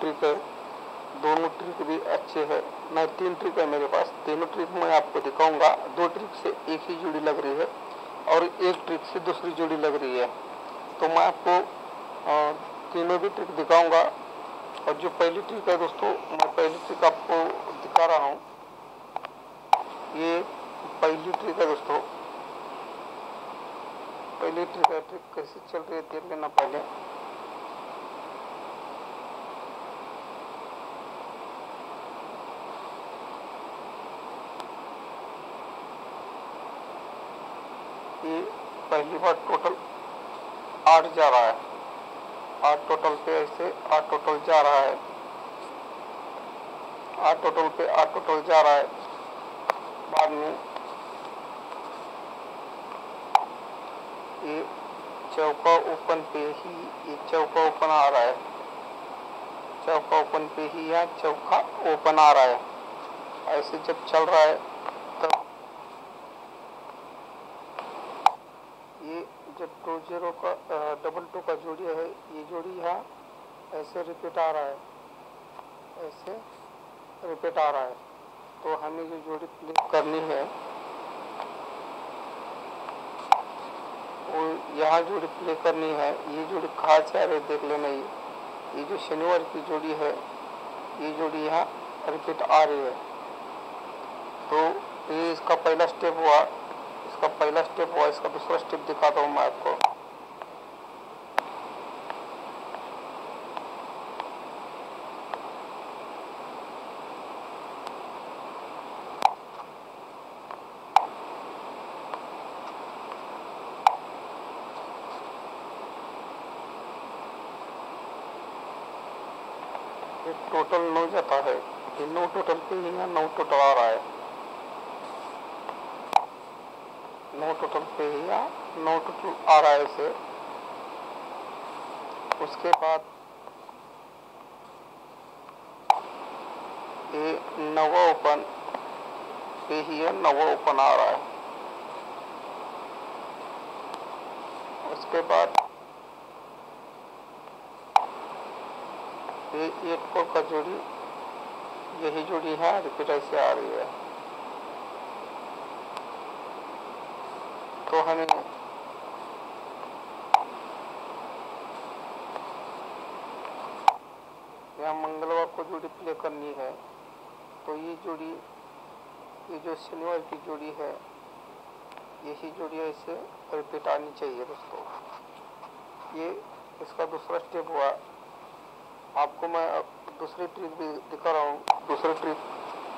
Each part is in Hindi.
ट्रिक है, दोनों ट्रिक भी अच्छे है। मैं 3 ट्रिक है मेरे पास, तीनों ट्रिक मैं आपको दिखाऊंगा। 2 ट्रिक से एक ही जोड़ी लग रही है और एक ट्रिक से दूसरी जोड़ी लग रही है, तो मैं आपको तीनों भी ट्रिक दिखाऊंगा। और जो पहली ट्रिक है दोस्तों, मैं पहली ट्रिक आपको दिखा रहा हूँ। ये पहली ट्रिक है दोस्तों, पहली ट्रिक है। ट्रिक कैसे चल रही है देख लेना पहले। ये पहली बार टोटल 8 जा रहा है, 8 टोटल पे ऐसे 8 टोटल जा रहा है, 8 टोटल पे 8 टोटल जा रहा है। बाद में ये चौका ओपन पे ही ये चौका ओपन आ रहा है, चौका ओपन पे ही यहाँ चौका ओपन आ रहा है। ऐसे जब चल रहा है तब ये जो 2-0 का डबल 2 का जोड़ी है, ये जोड़ी यहाँ ऐसे रिपीट आ रहा है, ऐसे रिपीट आ रहा है। तो हमें जो जोड़ी प्ले करनी है वो यहाँ जोड़ी प्ले करनी है। ये जोड़ी कहाँ से आ रही है देख लेना। ये जो शनिवार की जोड़ी है, ये जोड़ी यहाँ रिपीट आ रही है। तो ये इसका पहला स्टेप हुआ, इसका पहला स्टेप हुआ। इसका दूसरा स्टेप दिखाता हूँ मैं आपको। टोटल 9 जाता है, 9 टोटल पे यहाँ 9 टोटल आ रहा है, 9 टोटल पे यहाँ 9 टोटल आ रहा है इसे। उसके बाद ये 9वां ओपन पे ही है, 9वां ओपन आ रहा है। उसके बाद ये 8 4 का जोड़ी, यही जोड़ी है रिपीट ऐसे आ रही है। तो हमें यहाँ मंगलवार को जोड़ी प्ले करनी है। तो ये जोड़ी, ये जो शनिवार की जोड़ी है, यही जोड़ी ऐसे रिपीट आनी चाहिए दोस्तों। ये इसका दूसरा स्टेप हुआ। आपको मैं दूसरी ट्रिक भी दिखा रहा हूँ। दूसरी ट्रिक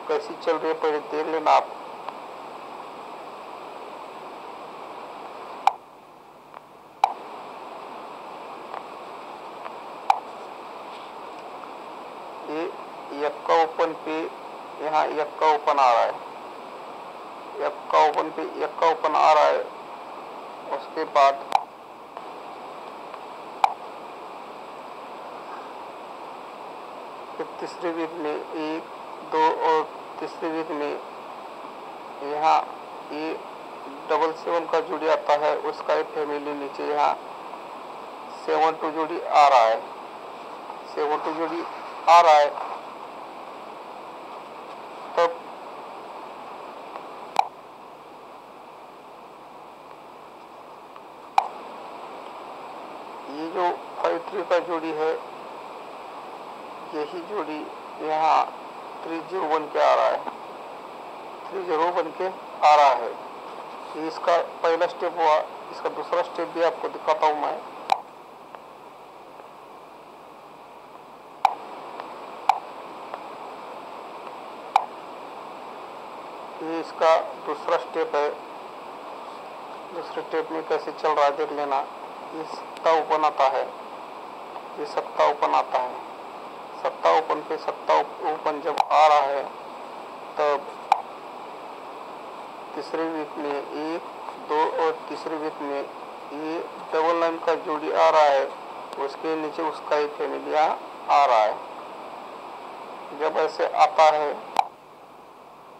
कैसी चल रही है पहले देख लेना आप। ये यक्का ओपन पे यहाँ यक्का ओपन आ रहा है, यक्का ओपन पे यक्का ओपन आ रहा है। उसके बाद तीसरी वीक में 1 2 और तीसरी वीक में यहाँ ये 7-7 का जोड़ी आता है, उसका एक फैमिली नीचे यहाँ 7-2 जोड़ी आ रहा है, 7-2 जोड़ी आ रहा है। तब ये जो 5-3 का जोड़ी है, यही जोड़ी यहाँ 3-0 बन के आ रहा है, 3-0 बन के आ रहा है। ये इसका पहला स्टेप हुआ। इसका दूसरा स्टेप भी आपको दिखाता हूँ मैं। ये इसका दूसरा स्टेप है। दूसरे स्टेप में कैसे चल रहा है देख लेना। ये सत्ता ओपन आता है, ये सत्ता ओपन आता है। सत्ता ओपन पे सत्ता ओपन जब आ रहा है तब तीसरे वीक में 1 2 और तीसरे वीक में ये डबल लाइन का जोड़ी आ रहा है, उसके नीचे उसका एक फैमिली आ रहा है। जब ऐसे आता है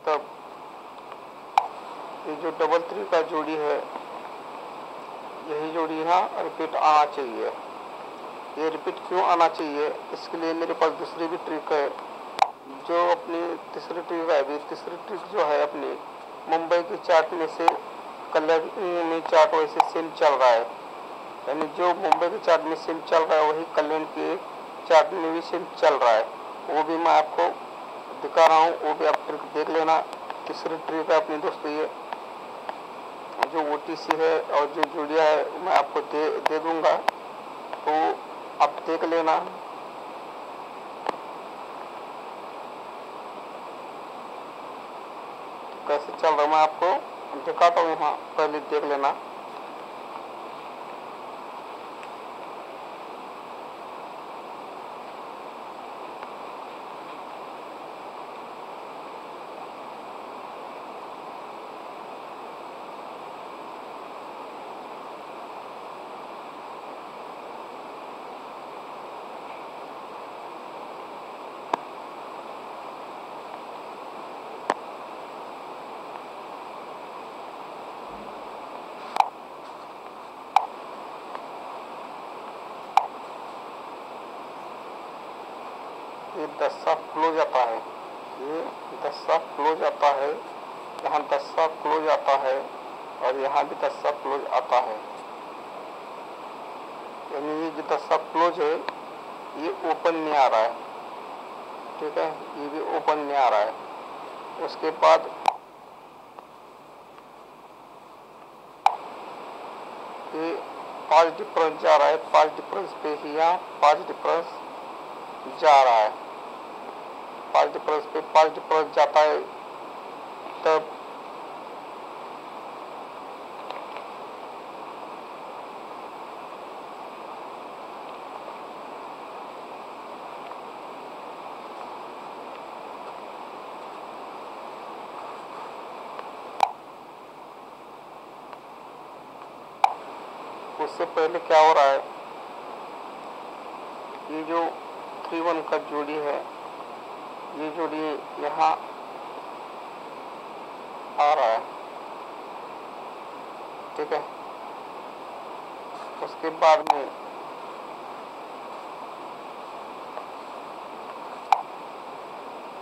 तब ये जो 3-3 का जोड़ी है, यही जोड़ी यहाँ रिपीट आना चाहिए। ये रिपीट क्यों आना चाहिए, इसके लिए मेरे पास दूसरी भी ट्रिक है। जो अपनी तीसरी ट्रिक है, अभी तीसरी ट्रिक जो है अपनी मुंबई की चाट में से कल्याण में चाट वैसे सेम चल रहा है, यानी जो मुंबई की चाट में सेम चल रहा है वही कल्याण की चाट में भी सेम चल रहा है। वो भी मैं आपको दिखा रहा हूँ, वो भी आप ट्रिक देख लेना। तीसरी ट्रिक है अपनी दोस्तों, ये जो OTC है और जो जुड़िया है मैं आपको दे दूंगा, तो आप देख लेना। कैसे चल रहा है मैं आपको दिखाता हूँ, यहाँ पहले देख लेना। ये दस्सा क्लोज आता है, ये दस्सा क्लोज आता है, यहाँ दस्सा क्लोज आता है और यहाँ भी दस्सा क्लोज आता है। यानी ये जो दस्सा क्लोज है ये ओपन नहीं आ रहा है, ठीक है, ये भी ओपन नहीं आ रहा है। उसके बाद ये 5 डिफरेंस जा रहा है, 5 डिफरेंस पे ही यहाँ 5 डिफरेंस जा रहा है, 5 डिफरेंस पे 5 डिफरेंस जाता है। तब उससे पहले क्या हो रहा है, ये जो 3-1 का जोड़ी है, ये जोड़ी यहाँ आ रहा है, ठीक है। उसके बाद में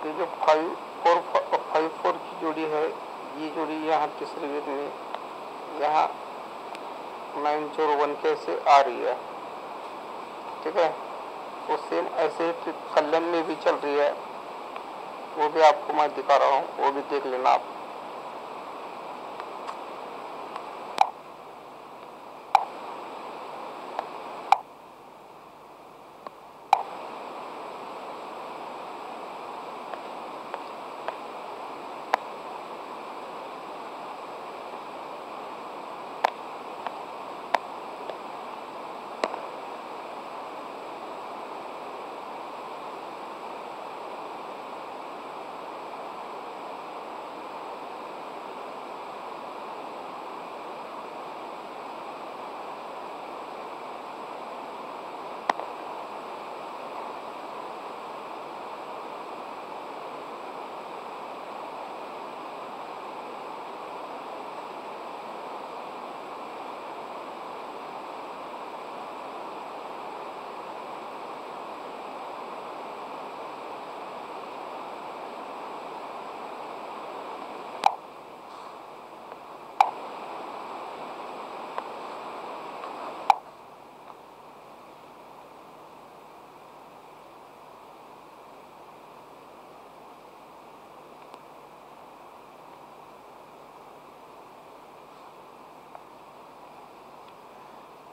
ये जो 5-4 की जोड़ी है, ये जोड़ी यहाँ तीसरे वेग में यहाँ 9-0-1 कैसे आ रही है, ठीक है। वो सेम ऐसे ही कल्याण में भी चल रही है, वो भी आपको मैं दिखा रहा हूँ, वो भी देख लेना आप।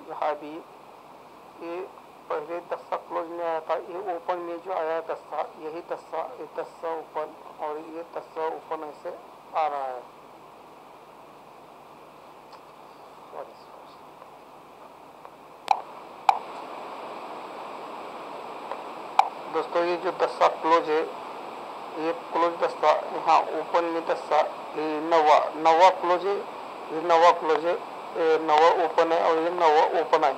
यहाँ भी ये पहले दस्सा क्लोज में आया था, ये ओपन में जो आया दस्सा, यही दस्सा, ये दस्सा ओपन और ये दस्सा ओपन ऐसे आ रहा है। दोस्तों ये जो दस्सा क्लोज है, ये क्लोज दस्सा, यहाँ ओपन में दस्सा, ये नवा क्लोज है, ये नवा क्लोज है, ये नवा ओपन है और ये नवा ओपन है।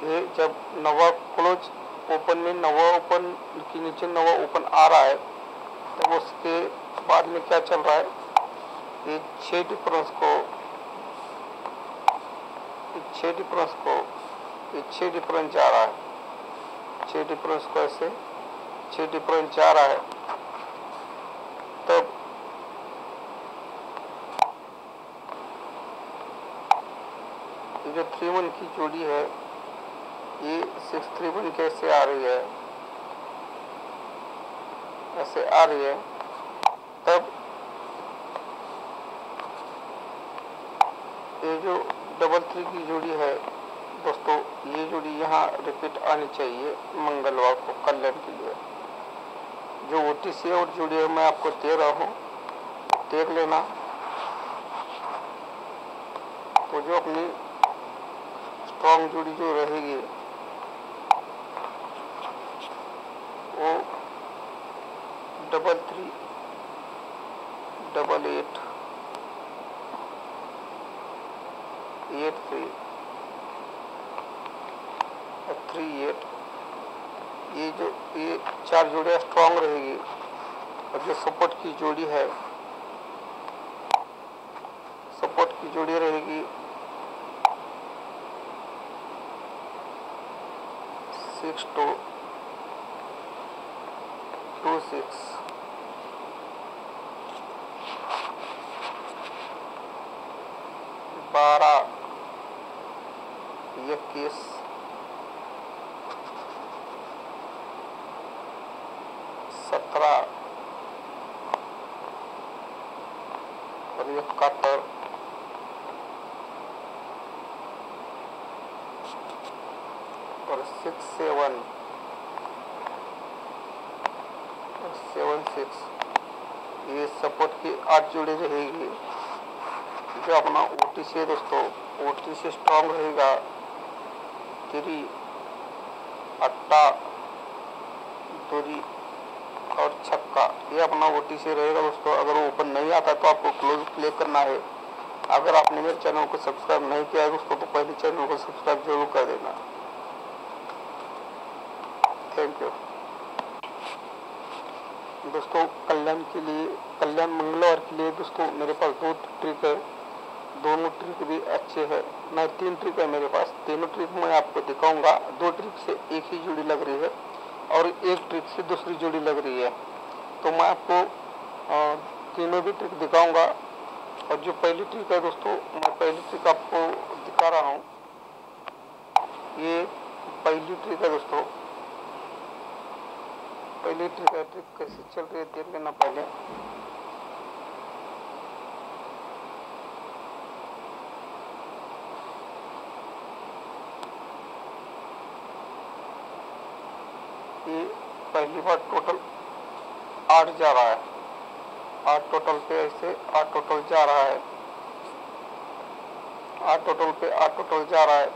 ये जब नवा क्लोज ओपन में नवा ओपन के नीचे नवा ओपन आ रहा है, तो उसके बाद में क्या चल रहा है, ये 6 डिफरेंस को, ये 6 डिफरेंस जा रहा है। 6 डिफरेंस को ऐसे 6 डिफरेंस जा रहा है, तब ये जो 3-1 की जोड़ी है ये 6-3-1 कैसे आ रही है, ऐसे आ रही है, तब ये जो 3-3 की जोड़ी है दोस्तों, ये जोड़ी यहाँ रिपीट आनी चाहिए मंगलवार को कल्याण के लिए। जो OTC और जोड़ी है मैं आपको दे रहा हूँ, देख लेना। तो जो अपनी स्ट्रॉन्ग जोड़ी जो रहेगी वो 3-3, 8-8, 8-3, 3-8, ये 4 जोड़ियाँ स्ट्रॉन्ग रहेगी। और जो सपोर्ट की जोड़ी है, सपोर्ट की जोड़ी रहेगी 6-2, 2-6, 12, 21, 17 और 71 और 6-7 और 7-6, ये सपोर्ट की 8 जोड़ी रहेगी। जो अपना OTC है दोस्तों, OTC स्ट्रॉन्ग रहेगा 3, 8, 2 और छक्का, ये अपना OTC रहेगा दोस्तों। अगर वो ओपन नहीं आता तो आपको क्लोज प्ले करना है। अगर आपने मेरे चैनल को सब्सक्राइब नहीं किया है दोस्तों, तो पहले चैनल को सब्सक्राइब जरूर कर देना। थैंक यू दोस्तों। कल्याण के लिए, कल्याण मंगलवार के लिए दोस्तों मेरे पास 2 ट्रिक है, दोनों ट्रिक भी अच्छे हैं। मैं 3 ट्रिक है मेरे पास, तीनों ट्रिक मैं आपको दिखाऊंगा। 2 ट्रिक से एक ही जोड़ी लग रही है और 1 ट्रिक से दूसरी जोड़ी लग रही है। तो मैं आपको तीनों भी ट्रिक दिखाऊंगा। और जो पहली ट्रिक है दोस्तों, मैं पहली ट्रिक आपको दिखा रहा हूँ। ये पहली ट्रिक है दोस्तों, पहली ट्रिक है। ट्रिक कैसे चल रही है देख लेना पहले। ये पहली बार टोटल 8 जा रहा है, 8 टोटल पे ऐसे 8 टोटल जा रहा है, 8 टोटल पे 8 टोटल जा रहा है।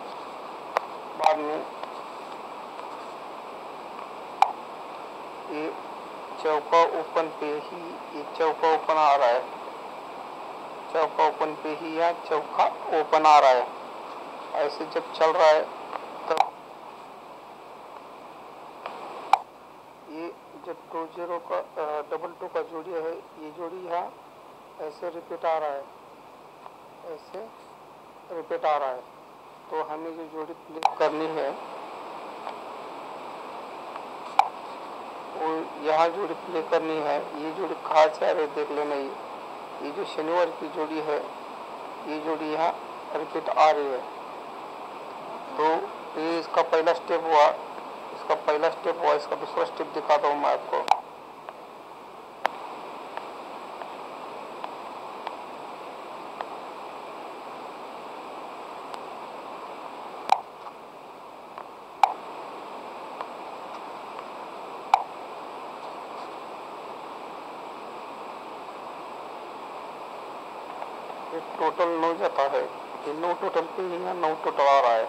बाद में ये चौका ओपन पे ही, ये चौका ओपन आ रहा है, चौका ओपन पे ही या चौका ओपन आ रहा है। ऐसे जब चल रहा है तब ये जो 2-0 का 2-2 का जोड़ी है, ये जोड़ी यहाँ ऐसे रिपीट आ रहा है, ऐसे रिपीट आ रहा है। तो हमें जो जोड़ी प्ले करनी है वो यहाँ जोड़ी प्ले करनी है। ये जोड़ी कहाँ से आ रही है देख लेना। ये जो शनिवार की जोड़ी है, ये जोड़ी यहाँ रिपीट आ रही है। तो ये इसका पहला स्टेप हुआ, इसका पहला स्टेप हुआ। इसका दूसरा स्टेप दिखाता हूँ मैं आपको। टोटल 9 जाता है, ये 9 टोटल पे ही यहाँ 9 टोटल आ रहा है,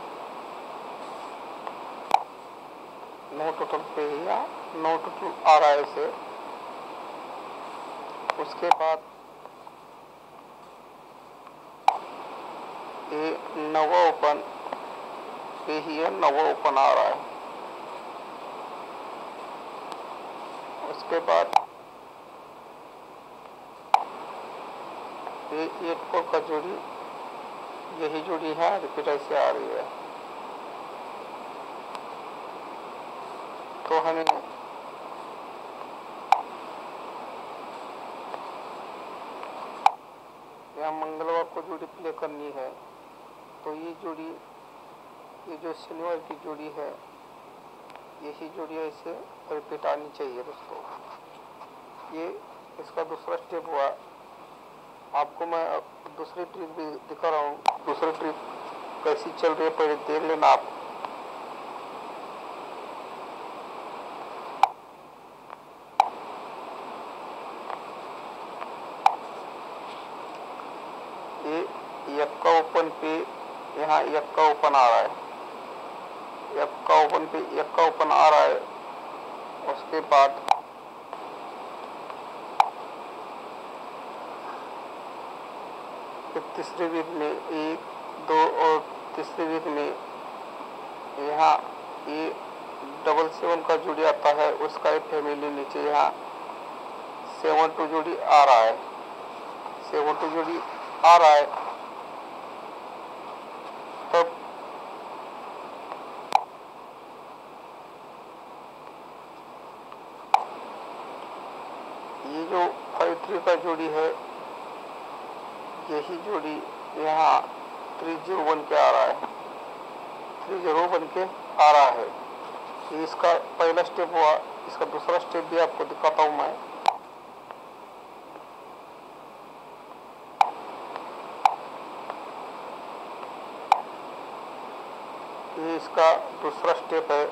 9 टोटल पे ही यहाँ 9 टोटल आ रहा है इसे। उसके बाद ये 9वां ओपन पे ही है, 9वां ओपन आ रहा है। उसके बाद ये 8-4 का जोड़ी, यही जोड़ी है रिपीट ऐसे आ रही है। तो हमें यहाँ मंगलवार को जोड़ी प्ले करनी है। तो ये जोड़ी, ये जो शनिवार की जोड़ी है, यही जोड़ी ऐसे रिपीट आनी चाहिए दोस्तों। ये इसका दूसरा स्टेप हुआ। आपको मैं दूसरी ट्रिक भी दिखा रहा हूँ। दूसरी ट्रिक कैसी चल रही है पहले देख लेना आप। ये यक्का ओपन पे, यहाँ यक्का ओपन आ रहा है, यक्का ओपन पे यक्का ओपन आ रहा है। उसके बाद तीसरे वीक में 1, 2 और तीसरे वीक में यहाँ ये 7-7 का जोड़ी आता है, उसका एक फैमिली नीचे यहाँ 7-2 जोड़ी आ रहा है, 7-2 जोड़ी आ रहा है। तब ये जो 5-3 का जोड़ी है, यही जोड़ी यहाँ 3-0 बन के आ रहा है, 3-0 बन के आ रहा है। ये इसका पहला स्टेप हुआ। इसका दूसरा स्टेप भी आपको दिखाता हूँ मैं। ये इसका दूसरा स्टेप है।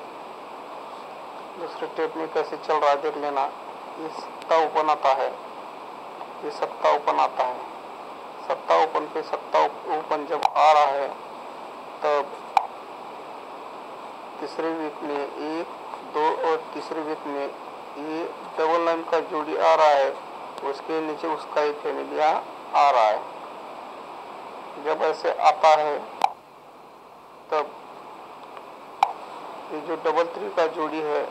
दूसरे स्टेप में कैसे चल रहा है देख लेना। ये सत्ता ओपन आता है, ये सत्ता ओपन आता है। सत्ता ओपन पे सत्ता ओपन जब आ रहा है, तब तीसरे वीक में 1, 2 और तीसरे वीक में ये 9 का जोड़ी आ रहा है, उसके नीचे उसका एक फैमिली आ रहा है। जब ऐसे आता है तब ये जो 3-3 का जोड़ी है,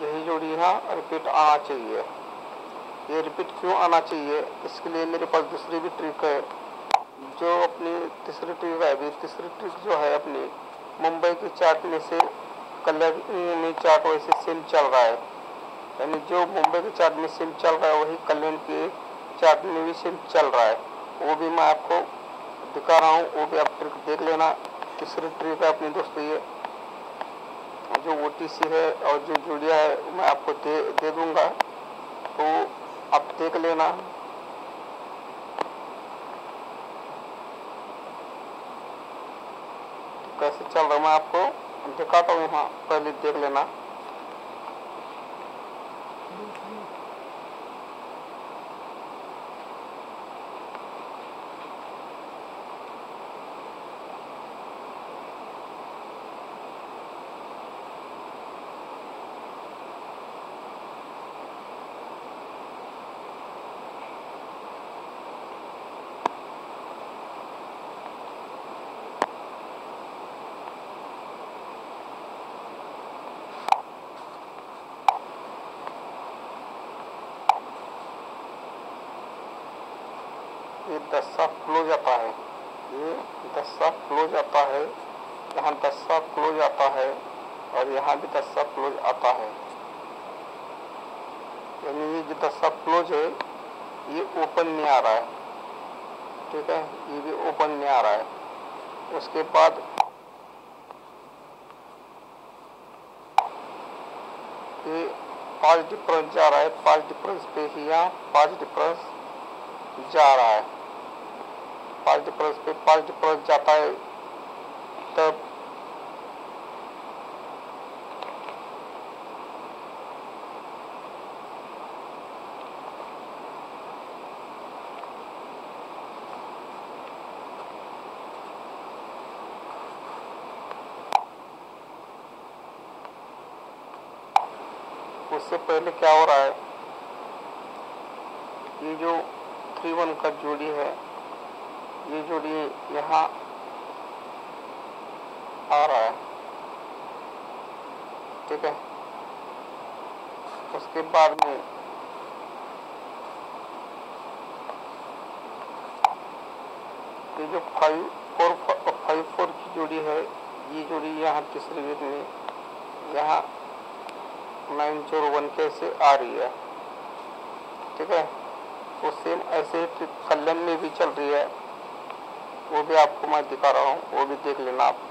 यही जोड़ी यहाँ रिपीट आना चाहिए। ये रिपीट क्यों आना चाहिए, इसके लिए मेरे पास दूसरी भी ट्रिक है। जो अपनी तीसरी ट्रिक है, अभी तीसरी ट्रिक जो है अपनी मुंबई की चार्ट में से कल्याण में चार्ट वैसे सेम चल रहा है। यानी जो मुंबई के चार्ट में सेम चल रहा है, वही कल्याण के चार्ट में भी सेम चल रहा है। वो भी मैं आपको दिखा रहा हूँ, वो भी आप ट्रिक देख लेना। तीसरी ट्रिक है अपनी दोस्तों, ये जो OTC है और जो जोड़िया है मैं आपको दे दूंगा, तो आप देख लेना। कैसे चल रहा है मैं आपको दिखाता हूँ, यहाँ पहले देख लेना। ये 10 क्लोज आता है, ये 10 क्लोज आता है, यहाँ 10 क्लोज आता है और यहाँ भी 10 क्लोज आता है। यानी ये जो 10 क्लोज है, ये ओपन नहीं आ रहा है, ठीक है, ये भी ओपन नहीं आ रहा है। उसके बाद ये 5 डिफरेंस जा रहा है, 5 डिफरेंस पे ही यहाँ 5 डिफरेंस जा रहा है, 5 डिफरेंस पे 5 डिफरेंस जाता है। तब उससे पहले क्या हो रहा है, ये जो 3-1 का जोड़ी है, ये जोड़ी यहाँ आ रहा है, ठीक है। उसके बाद में ये जो 5-4 की जोड़ी है, ये जोड़ी यहाँ तीसरे वीक में यहाँ 901 कैसे आ रही है। ठीक है, तो सेम ऐसे ही ट्रिक कल्याण में भी चल रही है, वो भी आपको मैं दिखा रहा हूँ, वो भी देख लेना आप।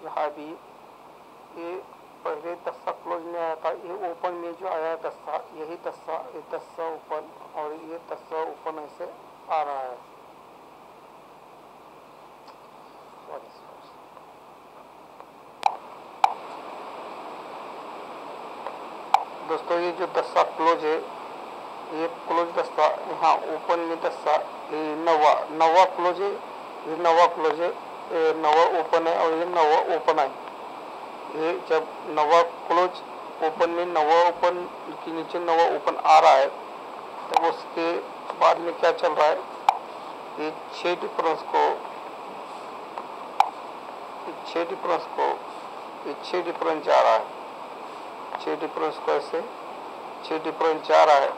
यहाँ भी ये पहले दस्ता क्लोज में आया था, ये ओपन में जो आया दस्ता, यही दस्ता, ये दस्ता ओपन और ये दस्ता ओपन ऐसे आ रहा है। दोस्तों ये जो दस्ता क्लोज है, ये क्लोज दस्ता, यहाँ ओपन में दस्ता, ये नवा क्लोज है, ये नवा क्लोज है, ये नवा ओपन है और ये नवा ओपन है। ये जब नवा क्लोज ओपन में नवा ओपन के नीचे नवा ओपन आ रहा है, तब उसके बाद में क्या चल रहा है, ये 6 डिफरेंस को ये 6 डिफरेंस जा रहा है, 6 डिफरेंस को ऐसे 6 डिफरेंस जा रहा है।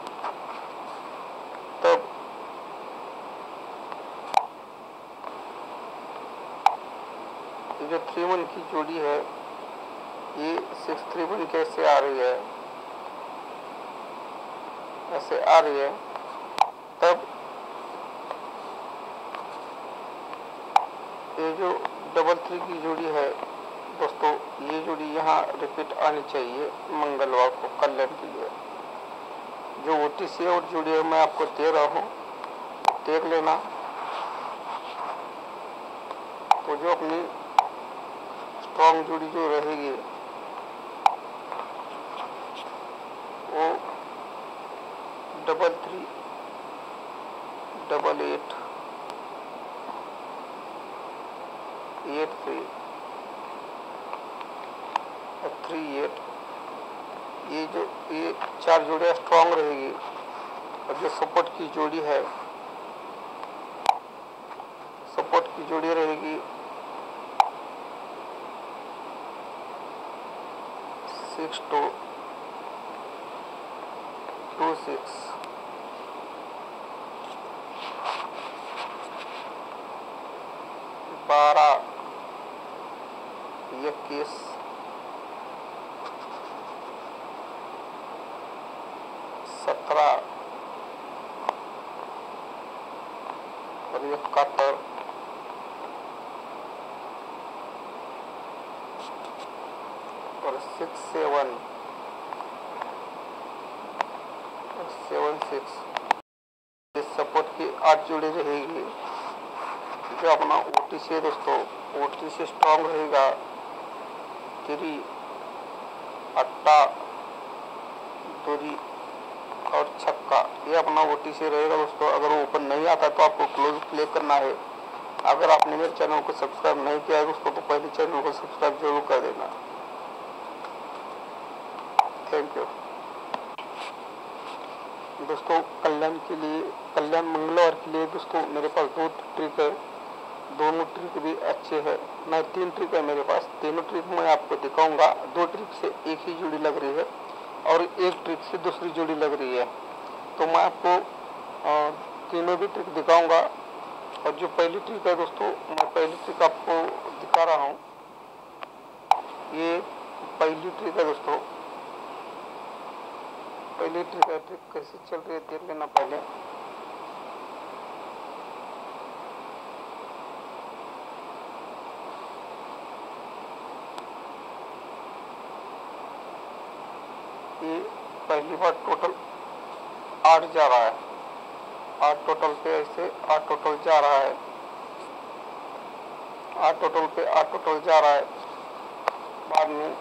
तब ये जो 3-1 की जोड़ी है, ये 6-3-1 कैसे आ रही है, ऐसे आ रही है। तब ये जो 3-3 की जोड़ी है दोस्तों, ये जोड़ी यहाँ रिपीट आनी चाहिए मंगलवार को कल्याण के लिए। जो OTC और जोड़ी है मैं आपको दे रहा हूँ, देख लेना। तो जो अपनी स्ट्रॉन्ग जोड़ी जो रहेगी वो 3-3, 8-8, 8-3, 3-8, ये 4 जोड़ियाँ स्ट्रॉन्ग रहेगी। और जो सपोर्ट की जोड़ी है, सपोर्ट की जोड़ी रहेगी 6-2, 2-6, 12, 21, 17 और 71 और 6-7 और 7-6। इस सपोर्ट की 8 जोड़ी रहेगी। जो अपना OTC है दोस्तों, OTC स्ट्रॉन्ग रहेगा 3, 8, 2 और छक्का, ये अपना OTC रहेगा दोस्तों। अगर वो ओपन नहीं आता तो आपको क्लोज प्ले करना है। अगर आपने मेरे चैनल को सब्सक्राइब नहीं किया है दोस्तों, तो पहले चैनल को सब्सक्राइब जरूर कर देना। थैंक यू दोस्तों। कल्याण मंगलवार के लिए दोस्तों मेरे पास 2 ट्रिक है, दोनों ट्रिक भी अच्छे हैं। मैं 3 ट्रिक है मेरे पास, तीनों ट्रिक मैं आपको दिखाऊंगा। 2 ट्रिक से एक ही जोड़ी लग रही है और 1 ट्रिक से दूसरी जोड़ी लग रही है। तो मैं आपको तीनों भी ट्रिक दिखाऊंगा। और जो पहली ट्रिक है दोस्तों, मैं पहली ट्रिक आपको दिखा रहा हूँ। ये पहली ट्रिक है दोस्तों, पहली ट्रिक है। ट्रिक कैसे चल रही है देख लेना पहले। ये पहली बार टोटल 8 जा रहा है, 8 टोटल पे ऐसे 8 टोटल जा रहा है, 8 टोटल पे 8 टोटल जा रहा है। बाद में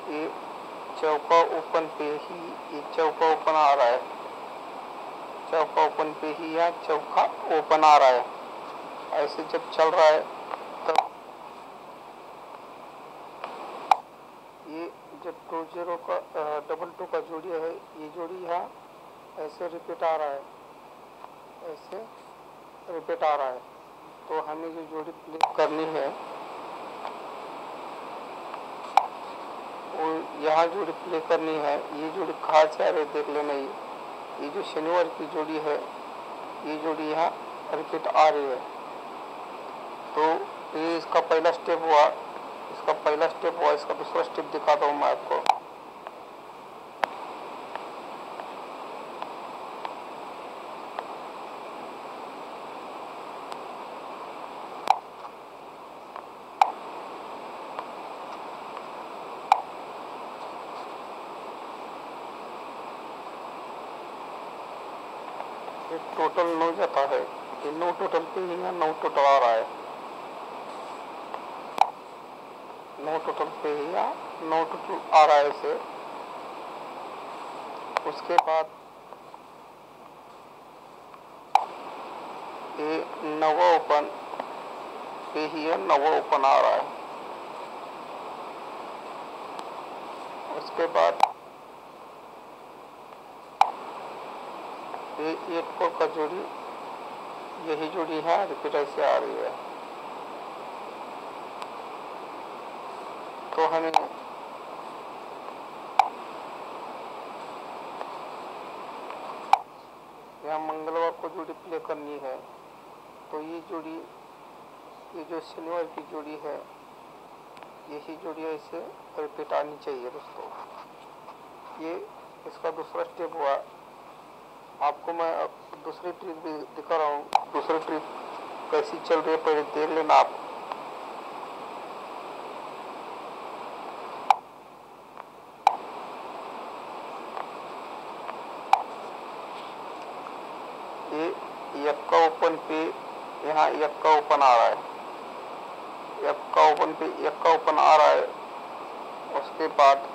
ये चौका ओपन पे ही ये चौका ओपन आ रहा है, चौका ओपन पे ही या चौका ओपन आ रहा है। ऐसे जब चल रहा है तब ये जो 2-0 का 2-2 का जोड़ी है, ये जोड़ी यहाँ ऐसे रिपीट आ रहा है, ऐसे रिपीट आ रहा है। तो हमें जो जोड़ी प्ले करनी है वो यहाँ जोड़ी प्ले करनी है। ये जोड़ी कहाँ से आ रही है देख लेना। ये जो शनिवार की जोड़ी है, ये जोड़ी यहाँ रिपीट आ रही है। तो ये इसका पहला स्टेप हुआ, इसका पहला स्टेप हुआ। इसका दूसरा स्टेप दिखाता हूँ मैं आपको। ये टोटल 9 जाता है, ये 9 टोटल पे ही यहाँ 9 टोटल आ रहा है, 9 टोटल पे ही यहाँ 9 टोटल आ रहा है इसे। उसके बाद ये 9वां ओपन पे ही है, 9वां ओपन आ रहा है। उसके बाद ये 8 का जोड़ी, यही जोड़ी है रिपीट ऐसे आ रही है। तो हमें यहाँ मंगलवार को जोड़ी प्ले करनी है। तो ये जोड़ी, ये जो शनिवार की जोड़ी है, यही जोड़ी ऐसे रिपीट आनी चाहिए दोस्तों। ये इसका दूसरा स्टेप हुआ। आपको मैं दूसरी ट्रिक भी दिखा रहा हूँ। दूसरी ट्रिक कैसी चल रही है पहले देख लेना आप। ये यक्का ओपन पे यहाँ यक्का ओपन आ रहा है, यक्का ओपन पे यक्का ओपन आ रहा है। उसके बाद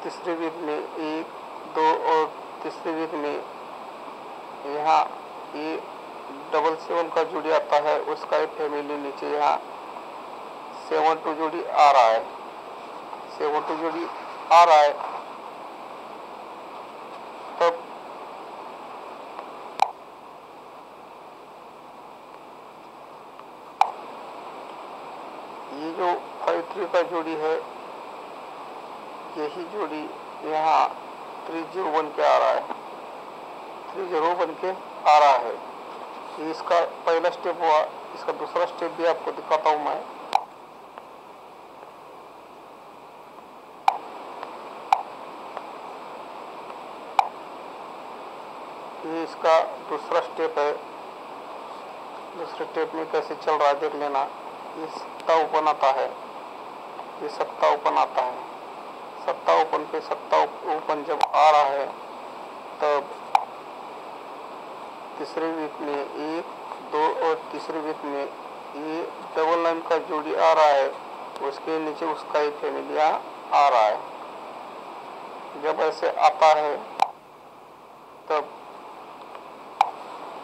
तीसरी वीक में 1, 2 और तीसरी वीक में यहाँ ये 7-7 का जोड़ी आता है, उसका एक फैमिली नीचे यहाँ 7-2 जोड़ी आ रहा है, 7-2 जोड़ी आ रहा है। तब ये जो 5-3 का जोड़ी है, यही जोड़ी यहाँ 3-0 के आ रहा है, 3-0 के आ रहा है। ये इसका पहला स्टेप हुआ। इसका दूसरा स्टेप भी आपको दिखाता हूँ मैं। ये इसका दूसरा स्टेप है। दूसरे स्टेप में कैसे चल रहा है देख लेना। ये 7 ओपन आता है, ये 7 ओपन आता है। 7 ओपन पे 7 ओपन जब आ रहा है तब तीसरे वीक में 1, 2 और तीसरे वीक में ये 9 का जोड़ी आ रहा है, उसके नीचे उसका एक फैमिलिया आ रहा है। जब ऐसे आता है तब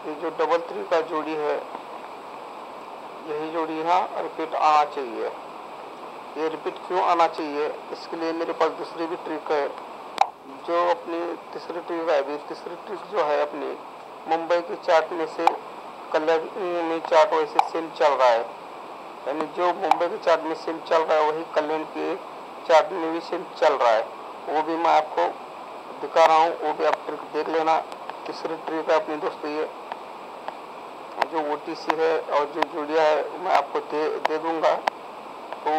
ये जो 3-3 का जोड़ी है, यही जोड़ी यहाँ रिपीट आना चाहिए। ये रिपीट क्यों आना चाहिए, इसके लिए मेरे पास दूसरी भी ट्रिक है। जो अपनी तीसरी ट्रिक है, अभी तीसरी ट्रिक जो है अपनी मुंबई के चार्ट में से कल्याण में चार्ट वैसे सेम चल रहा है, यानी जो मुंबई के चार्ट में सेम चल रहा है वही कल्याण के चार्ट में भी सेम चल रहा है। वो भी मैं आपको दिखा रहा हूँ वो भी आप ट्रिक देख लेना। तीसरी ट्रिक है अपनी दोस्तों, ये जो OTC है और जो जोड़िया है मैं आपको दे दूंगा, तो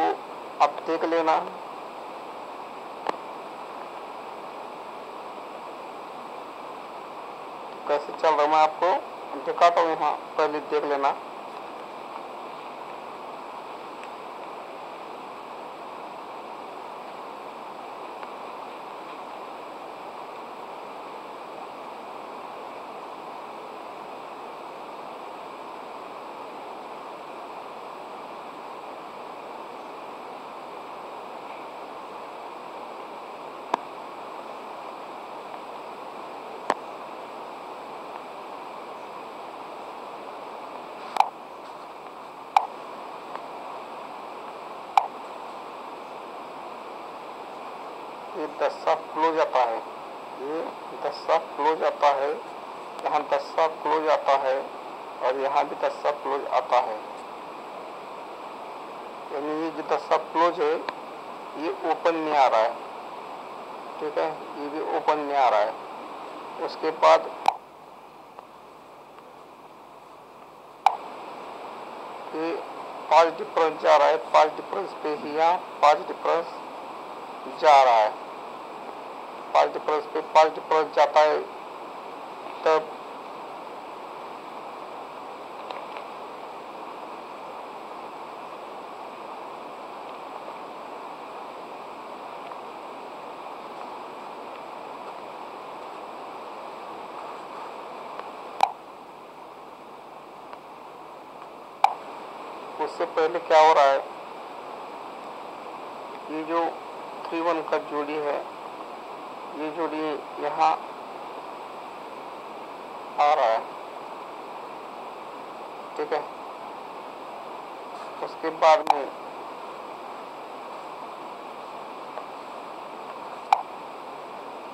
आप देख लेना। तो कैसे चल रहा है मैं आपको दिखाता हूँ, यहाँ पहले देख लेना। ये 10 क्लोज आता है, ये 10 क्लोज आता है, यहाँ 10 क्लोज आता है और यहाँ भी 10 क्लोज आता है। यानी ये जो 10 क्लोज है ये ओपन नहीं आ रहा है, ठीक है, ये भी ओपन नहीं आ रहा है। उसके बाद ये 5 डिफरेंस जा रहा है, 5 डिफरेंस पे ही यहाँ 5 डिफरेंस जा रहा है, 5 डिफरेंस पे 5 डिफरेंस जाता है। तब उससे पहले क्या हो रहा है, ये जो 3-1 का जोड़ी है, ये जोड़ी यहाँ आ रहा है, ठीक है। उसके बाद में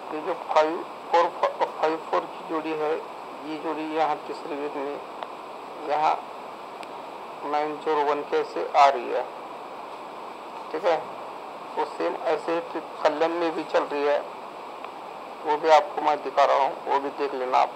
ये जो 5-4 की जोड़ी है, ये जोड़ी यहाँ तीसरी वीक में यहाँ 9-0-1 कैसे आ रही है, ठीक है। तो सेम ऐसे ही कल्याण में भी चल रही है, वो भी आपको मैं दिखा रहा हूँ, वो भी देख लेना आप।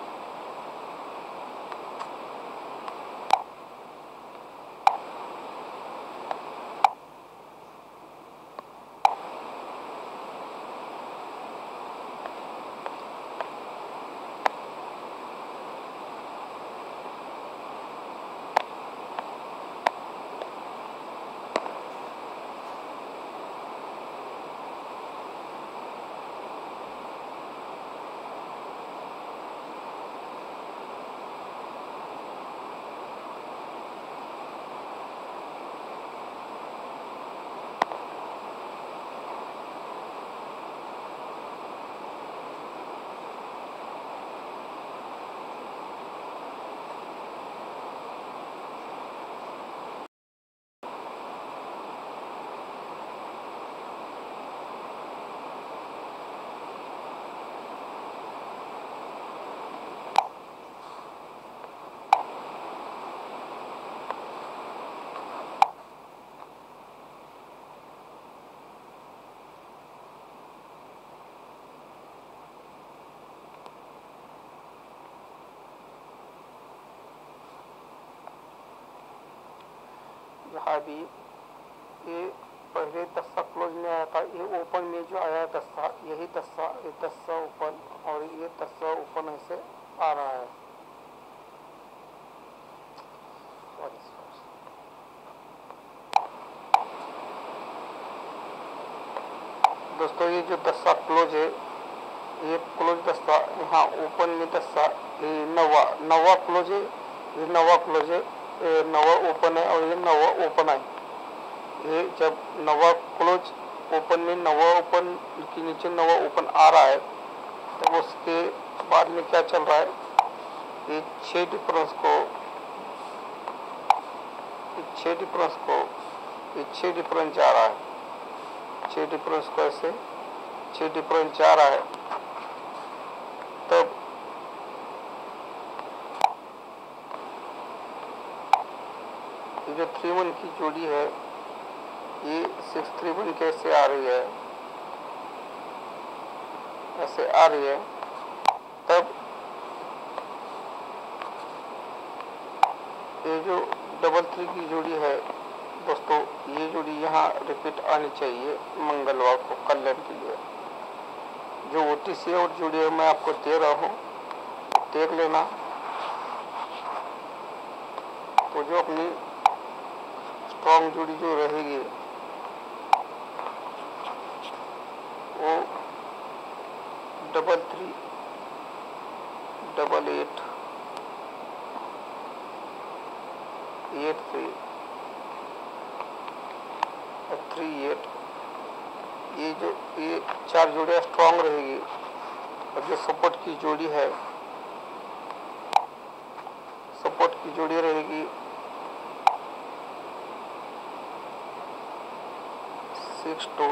यहाँ भी ये पहले 10 क्लोज में आया था, ये ओपन में जो आया है 10, यही 10 ओपन और ये 10 ओपन ऐसे आ रहा है। दोस्तों ये जो 10 क्लोज है, ये क्लोज 10 यहाँ ओपन में 10, ये नवा क्लोज है, ये नवा क्लोज है, ये नवा ओपन है और ये नवा ओपन है। ये जब नवा क्लोज ओपन में नवा ओपन के नीचे नवा ओपन आ रहा है, तो उसके बाद में क्या चल रहा है, ये 6 डिफरेंस को ये 6 डिफरेंस जा रहा है, 6 डिफरेंस को ऐसे 6 डिफरेंस जा रहा है। तब ये जो 3-1 की जोड़ी है, ये 6-3-1 कैसे आ रही है, ऐसे आ रही है, तब ये जो डबल 3 की जोड़ी है दोस्तों, ये जोड़ी यहाँ रिपीट आनी चाहिए मंगलवार को कल्याण के लिए। जो OTC और जोड़ी है मैं आपको दे रहा हूँ, देख लेना। तो जो अपनी स्ट्रॉन्ग जोड़ी जो रहेगी वो डबल 3, डबल 8, 8 3, 3 8, ये 4 जोड़ियाँ स्ट्रॉन्ग रहेगी। और जो सपोर्ट की जोड़ी है, सपोर्ट की जोड़ी रहेगी 6 2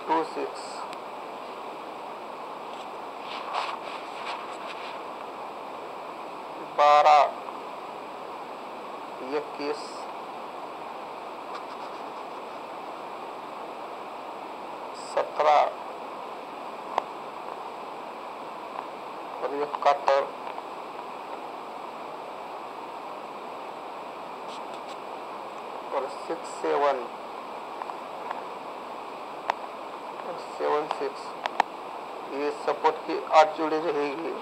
2 6, 12 21, 17 और 71 और 6 7 और 7 6। ये सपोर्ट की 8 जोड़ी रहेगी।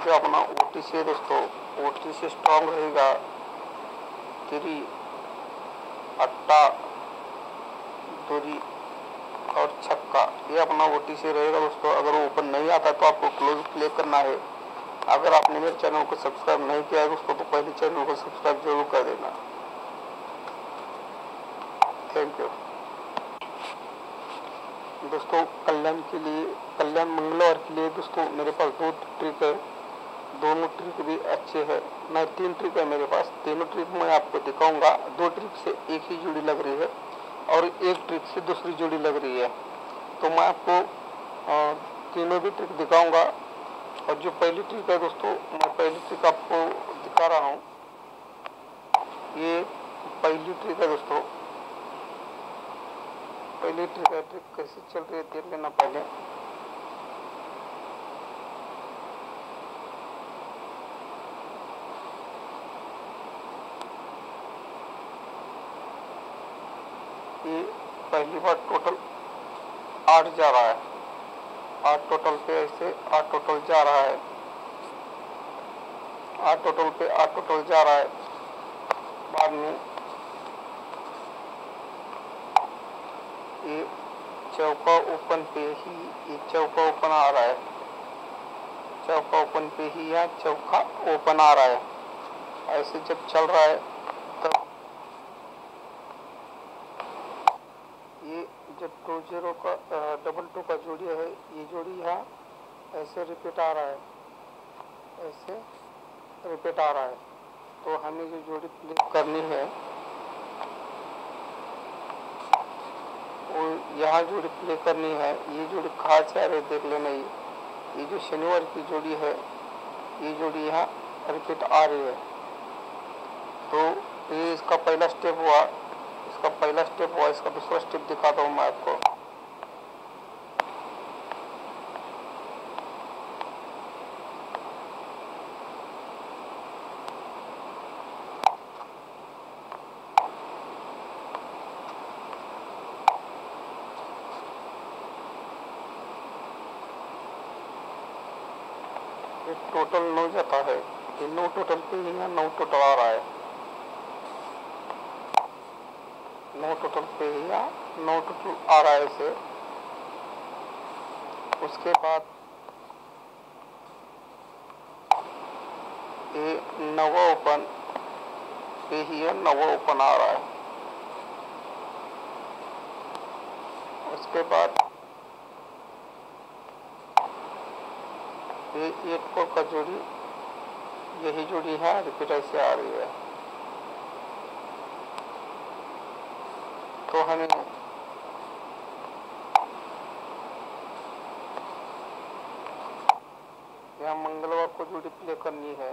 जो अपना OTC है दोस्तों, OTC स्ट्रॉन्ग रहेगा 3 अट्टा, दूरी और छक्का। ये अपना OTC रहेगा दोस्तों। अगर वो ओपन नहीं आता तो आपको क्लोज प्ले करना है। अगर आपने मेरे चैनल को सब्सक्राइब नहीं किया है दोस्तों, तो पहले चैनल को सब्सक्राइब जरूर कर देना। थैंक यू दोस्तों। कल्याण के लिए, कल्याण मंगलवार के लिए दोस्तों मेरे पास 2 ट्रिक है। दोनों ट्रिक भी अच्छे हैं। मैं 3 ट्रिक है मेरे पास, तीनों ट्रिक मैं आपको दिखाऊंगा। 2 ट्रिक से एक ही जोड़ी लग रही है और 1 ट्रिक से दूसरी जोड़ी लग रही है। तो मैं आपको तीनों भी ट्रिक दिखाऊंगा। और जो पहली ट्रिक है दोस्तों, मैं पहली ट्रिक आपको दिखा रहा हूँ। ये पहली ट्रिक है दोस्तों, पहली ट्रिक है। ट्रिक कैसे चल रही है देख लेना पहले। ये पहली बार टोटल 8 जा रहा है, 8 टोटल पे ऐसे 8 टोटल जा रहा है, 8 टोटल पे 8 टोटल जा रहा है। बाद में ये चौका ओपन पे ही, ये चौका ओपन आ रहा है, चौका ओपन पे ही यहाँ चौका ओपन आ रहा है। ऐसे जब चल रहा है तब ये जब 2 0 का डबल 2 का जोड़ी है, ये जोड़ी यहाँ ऐसे रिपीट आ रहा है, ऐसे रिपीट आ रहा है। तो हमें जो जोड़ी प्ले करनी है वो यहाँ जोड़ी प्ले करनी है। ये जोड़ी कहाँ से आ रही है देख लेना। ये जो शनिवार की जोड़ी है, ये जोड़ी यहाँ रिपीट आ रही है। तो ये इसका पहला स्टेप हुआ, इसका पहला स्टेप हुआ। इसका दूसरा स्टेप दिखाता हूँ मैं आपको। टोटल 9 जाता है, ये 9 टोटल पे ही यहाँ 9 टोटल आ रहा है, 9 टोटल पे ही यहाँ 9 टोटल आ रहा है ऐसे। उसके बाद ये 9वां ओपन पे ही है, 9वां ओपन आ रहा है। उसके बाद ये 8 4 का जोड़ी, यही जोड़ी है रिपीट ऐसे आ रही है। तो हमें यहाँ मंगलवार को जोड़ी प्ले करनी है।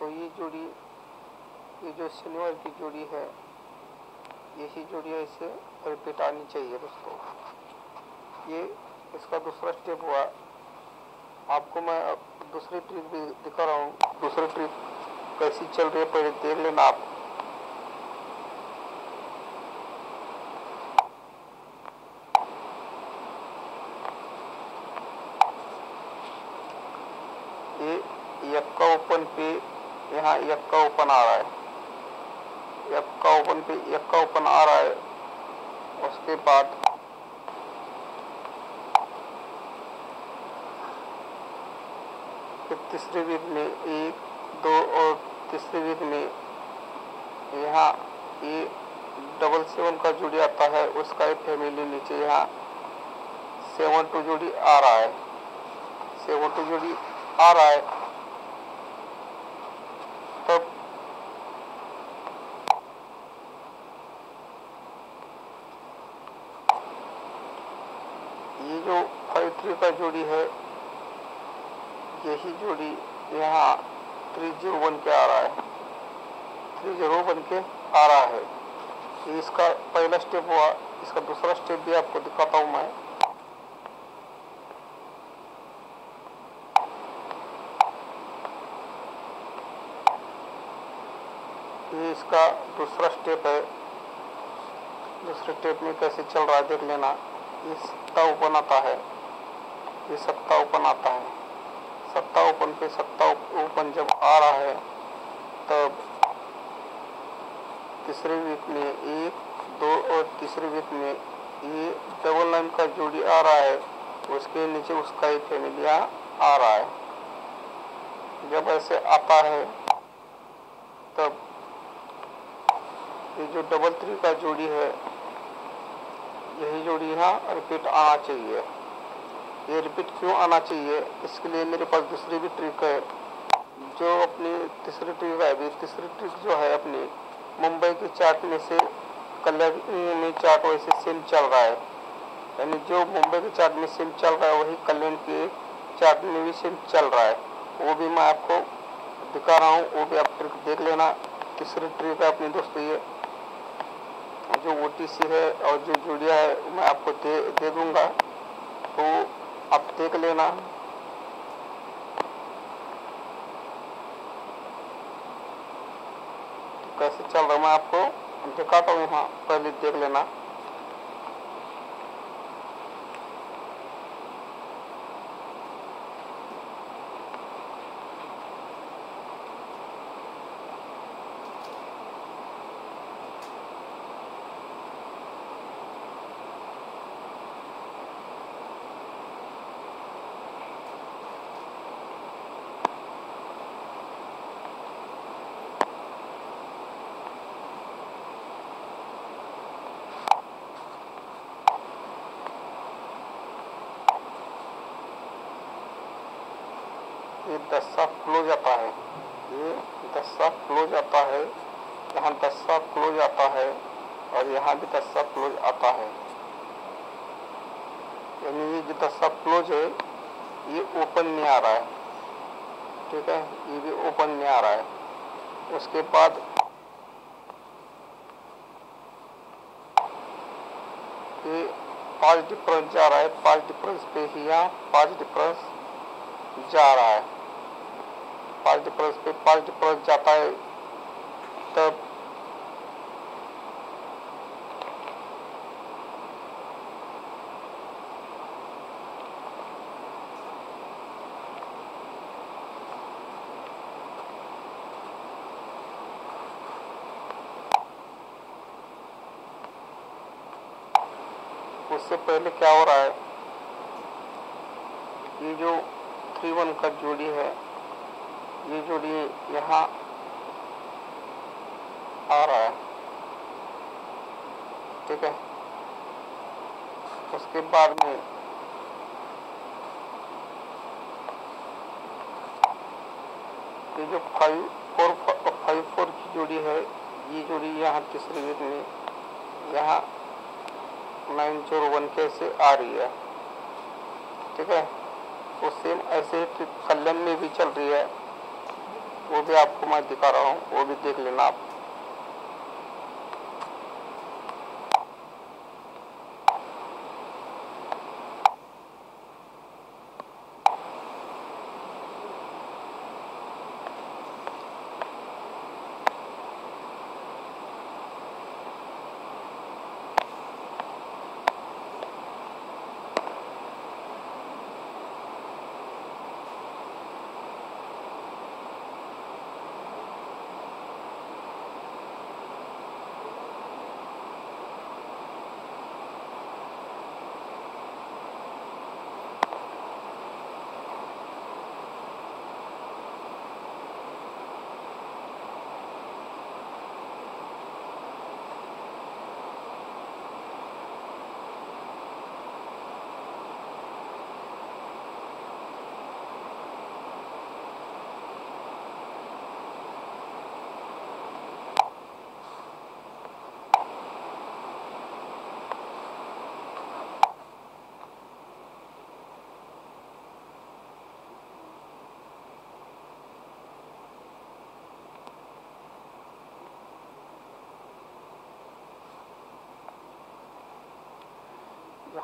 तो ये जोड़ी, ये जो शनिवार की जोड़ी है, यही जोड़ी ऐसे रिपीट आनी चाहिए दोस्तों। ये इसका दूसरा स्टेप हुआ। आपको मैं अब दूसरी ट्रिक भी दिखा रहा हूँ। दूसरी ट्रिक कैसी चल रही है पहले देख लेना आप। ये यक्का ओपन पे यहाँ यक्का ओपन आ रहा है, यक्का ओपन पे यक्का ओपन आ रहा है। उसके बाद तीसरे वीक में 1 2 और तीसरे वीक में यहाँ ये 7 का जोड़ी आता है, उसका एक फैमिली नीचे यहाँ 7 2 जोड़ी आ रहा है, 7 2 जोड़ी आ रहा है। तब ये जो 5 3 का जोड़ी है, यही जोड़ी यहाँ 301 के आ रहा है, 301 के आ रहा है। ये इसका पहला स्टेप हुआ। इसका दूसरा स्टेप भी आपको दिखाता हूँ मैं। ये इसका दूसरा स्टेप है। दूसरे स्टेप में कैसे चल रहा है देख लेना। ये 7 ओपन आता है, ये 7 ओपन आता है। 7 ओपन पे 7 ओपन जब आ रहा है तब तीसरे वीक में 1 2 और तीसरे वीक में ये 9 का जोड़ी आ रहा है, उसके नीचे उसका ही फैमिली आ रहा है। जब ऐसे आता है तब ये जो 3 का जोड़ी है, यही जोड़ी यहाँ रिपीट आना चाहिए। ये रिपीट क्यों आना चाहिए, इसके लिए मेरे पास दूसरी भी ट्रिक है। जो अपनी तीसरी ट्रिक है, अभी तीसरी ट्रिक जो है अपनी मुंबई के चार्ट में से कल्याण में चार्ट वैसे सेम चल रहा है, यानी जो मुंबई के चार्ट में सेम चल रहा है वही कल्याण के चार्ट में भी सेम चल रहा है। वो भी मैं आपको दिखा रहा हूँ, वो भी आप ट्रिक देख लेना। तीसरी ट्रिक है अपनी दोस्तों, ये जो OTC है और जो जोड़िया है मैं आपको दे दूंगा, तो आप देख लेना। तो कैसे चल रहा है मैं आपको दिखाता हूँ, यहाँ पहले देख लेना। ये 10 क्लोज आता है, ये 10 क्लोज आता है, यहाँ 10 क्लोज आता है और यहाँ भी 10 क्लोज आता है। यानी ये जो 10 क्लोज है ये ओपन नहीं आ रहा है, ठीक है, ये भी ओपन नहीं आ रहा है। उसके बाद ये 5 डिफरेंस जा रहा है, 5 डिफरेंस पे ही यहाँ 5 डिफरेंस जा रहा है। 5 डिफरेंस पे 5 डिफरेंस जाता है, तब उससे पहले क्या हो रहा है, ये जो 3-1 का जोड़ी है, ये जोड़ी यहाँ आ रहा है, ठीक है। उसके बाद में ये जो 5-4 की जोड़ी है, ये जोड़ी यहाँ तीसरे वीक में यहाँ 901 कैसे आ रही है, ठीक है। वो सेम ऐसे ही कल्याण में भी चल रही है, वो भी आपको मैं दिखा रहा हूँ, वो भी देख लेना आप।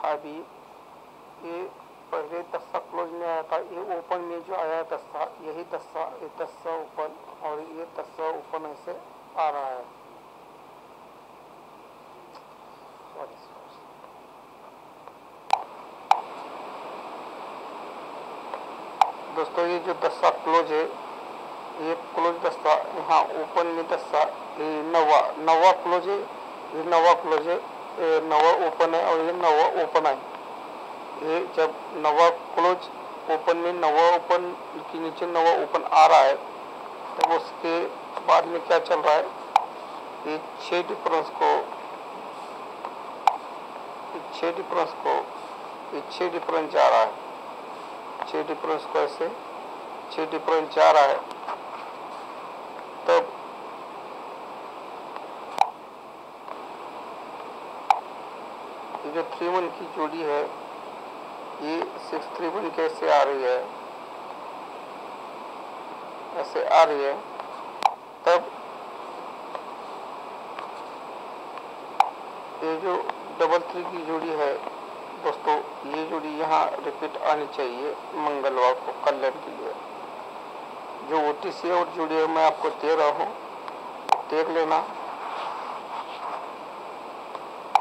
यहाँ भी ये पहले दस्ता क्लोज में आया था, ये ओपन में जो आया दस्ता, यही दस्ता, ये दस्ता ओपन और ये दस्ता ओपन ऐसे आ रहा है। दोस्तों ये जो दस्ता क्लोज है, ये क्लोज दस्ता, यहाँ ओपन में दस्ता, ये नवा क्लोज है, ये नवा क्लोज है, ये नवा ओपन है और ये नवा ओपन है। ये जब नवा क्लोज ओपन में नवा ओपन के नीचे नवा ओपन आ रहा है, तब उसके बाद में क्या चल रहा है, ये 6 डिफरेंस को, ये 6 डिफरेंस जा रहा है, 6 डिफरेंस को ऐसे 6 डिफरेंस जा रहा है। तब ये जो 3-1 की जोड़ी है, ये 6-3-1 कैसे आ रही है, ऐसे आ रही है। तब ये जो 3-3 की जोड़ी है दोस्तों, ये जोड़ी यहाँ रिपीट आनी चाहिए मंगलवार को कल्याण के लिए। जो ओटीसी और जोड़ी है मैं आपको दे रहा हूँ, देख लेना।